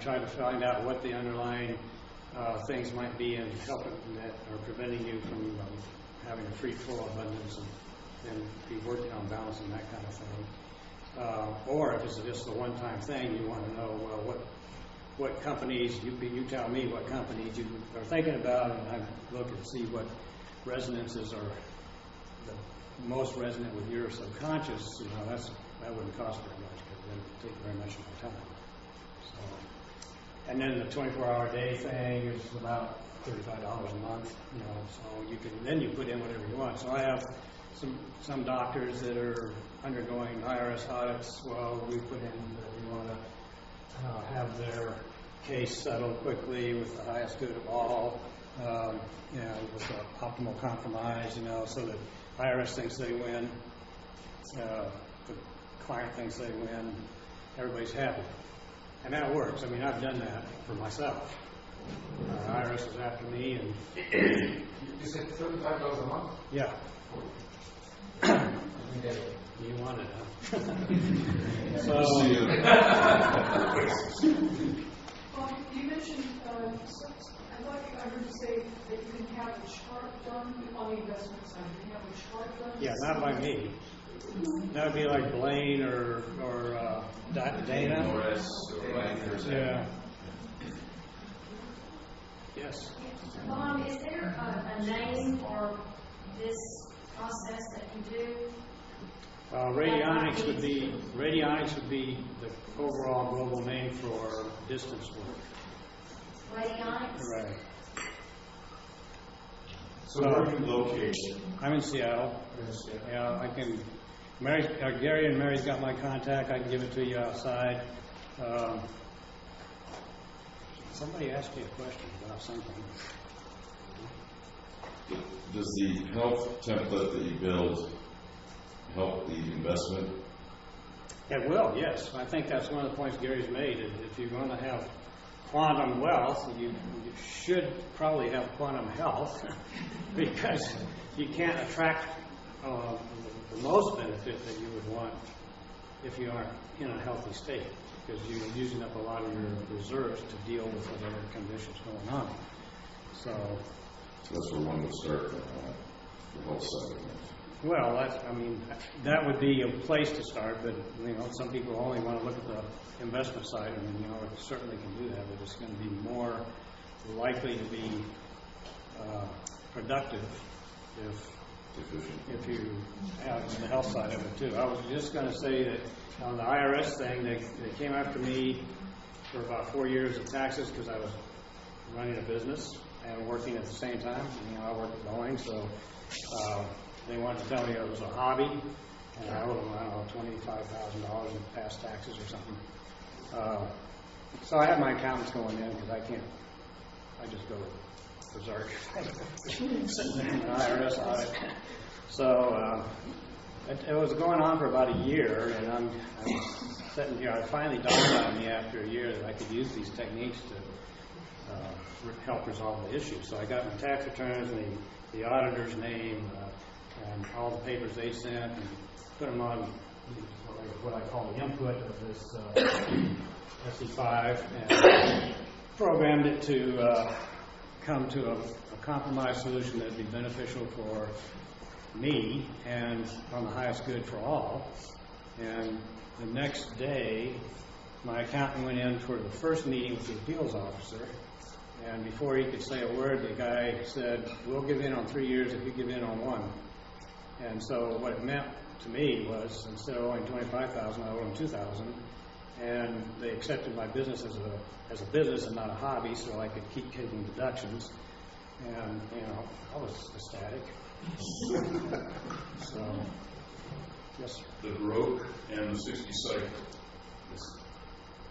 Try to find out what the underlying things might be and helping that are preventing you from having a free flow of abundance and be working on balancing that kind of thing. Or if it's just a one-time thing, you want to know, well, what companies, you tell me what companies you are thinking about, and I look and see what resonances are the most resonant with your subconscious. That wouldn't cost very much because it wouldn't take very much of my time. So, and then the 24-hour day thing is about $35 a month. So you put in whatever you want. So I have some doctors that are undergoing IRS audits. Well, we put in that we want to have their case settled quickly with the highest good of all, with the optimal compromise, so that IRS thinks they win, the client thinks they win, everybody's happy. And that works. I mean, I've done that for myself. IRS is after me, and You said $35 a month? yeah. You want it, huh? Well, you mentioned, I thought I heard you say that you can have a chart done on the investment side. You can have a chart done? Yeah, not by me. That would be like Blaine or Dana. Norris or Rangers. Yeah. Yes. Is there a name for this process that you do? Radionics would be the overall global name for distance work. Radionics? Right. So where are you located? I'm in Seattle. Yeah, I can. Gary and Mary's got my contact. I can give it to you outside. Somebody asked me a question about something. Does the health template that you build help the investment? It will, yes. I think that's one of the points Gary's made. If you're going to have quantum wealth, you should probably have quantum health because you can't attract the most benefit that you would want if you aren't in a healthy state, because you're using up a lot of your reserves to deal with whatever conditions going on. So that's where one would start the health side of things. Well, that would be a place to start, but some people only want to look at the investment side. I mean, it certainly can do that, but it's going to be more likely to be productive if you have the health side of it too. I was just going to say that on the IRS thing, they came after me for about 4 years of taxes because I was running a business and working at the same time. I work at Boeing, so they wanted to tell me it was a hobby, and I owed them, $25,000 in past taxes or something. So I have my accountants going in because I just go berserk. Sitting there in an IRS audit. So it was going on for about a year, and I'm sitting here. I finally dawned on me after a year that I could use these techniques help resolve the issue. So I got my tax returns and the auditor's name and all the papers they sent and put them on what I call the input of this SE5 and programmed it to come to a compromise solution that would be beneficial for me and on the highest good for all. And the next day, my accountant went in for the first meeting with the appeals officer, and before he could say a word, the guy said, "We'll give in on 3 years if you give in on 1." And so what it meant to me was, instead of owing $25,000, I owed them $2,000, and they accepted my business as a business and not a hobby, so I could keep taking deductions. And I was ecstatic. So, yes, sir. The Baroque and the 60 cycle.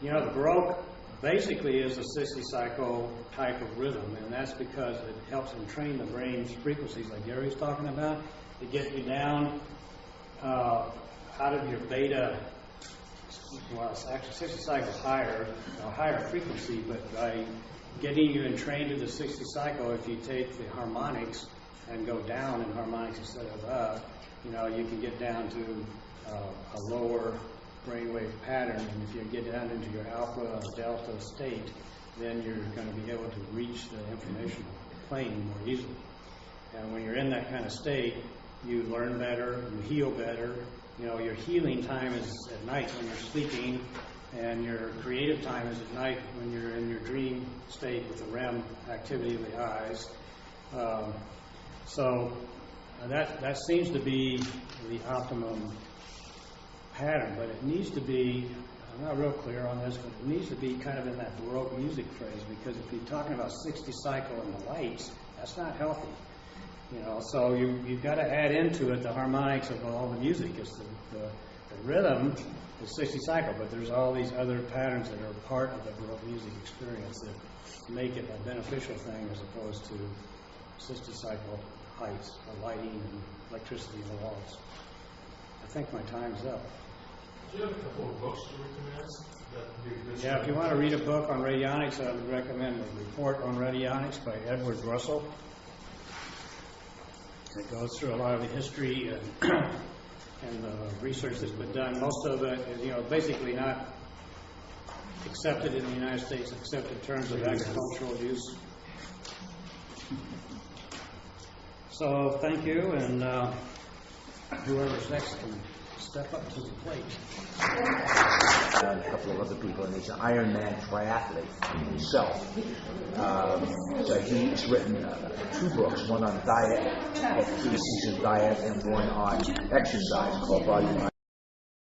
The Baroque basically is a 60 cycle type of rhythm, and that's because it helps entrain the brain's frequencies, like Gary was talking about, to get you down out of your beta. Well, it's actually 60 cycles higher, a higher frequency, but by getting you entrained to the 60 cycle, if you take the harmonics and go down in harmonics instead of up, you can get down to a lower brainwave pattern, and if you get down into your alpha or delta state, then you're going to be able to reach the information plane more easily. And when you're in that kind of state, you learn better, you heal better. Your healing time is at night when you're sleeping, and your creative time is at night when you're in your dream state with the REM activity of the eyes. So that seems to be the optimum pattern, but it needs to be, I'm not real clear on this, but it needs to be kind of in that Baroque music phrase, because if you're talking about 60 cycle and the lights, that's not healthy. So you've got to add into it the harmonics of all the music. It's the rhythm is 60 cycle, but there's all these other patterns that are part of the Baroque music experience that make it a beneficial thing as opposed to 60 cycle heights, lighting and electricity in the walls. I think my time's up. Do you have a couple of books to recommend? That would be a good Yeah, if you want to read a book on radionics, I would recommend The Report on Radionics by Edward Russell. It goes through a lot of the history and the research that's been done. Most of it is, basically not accepted in the United States, except in terms of agricultural use. So thank you, and whoever's next can step up to the plate. And a couple of other people, and he's an Ironman triathlete himself. So he's written 2 books, one on diet, called 3 Seasons Diet, and one on exercise called Body, Mind,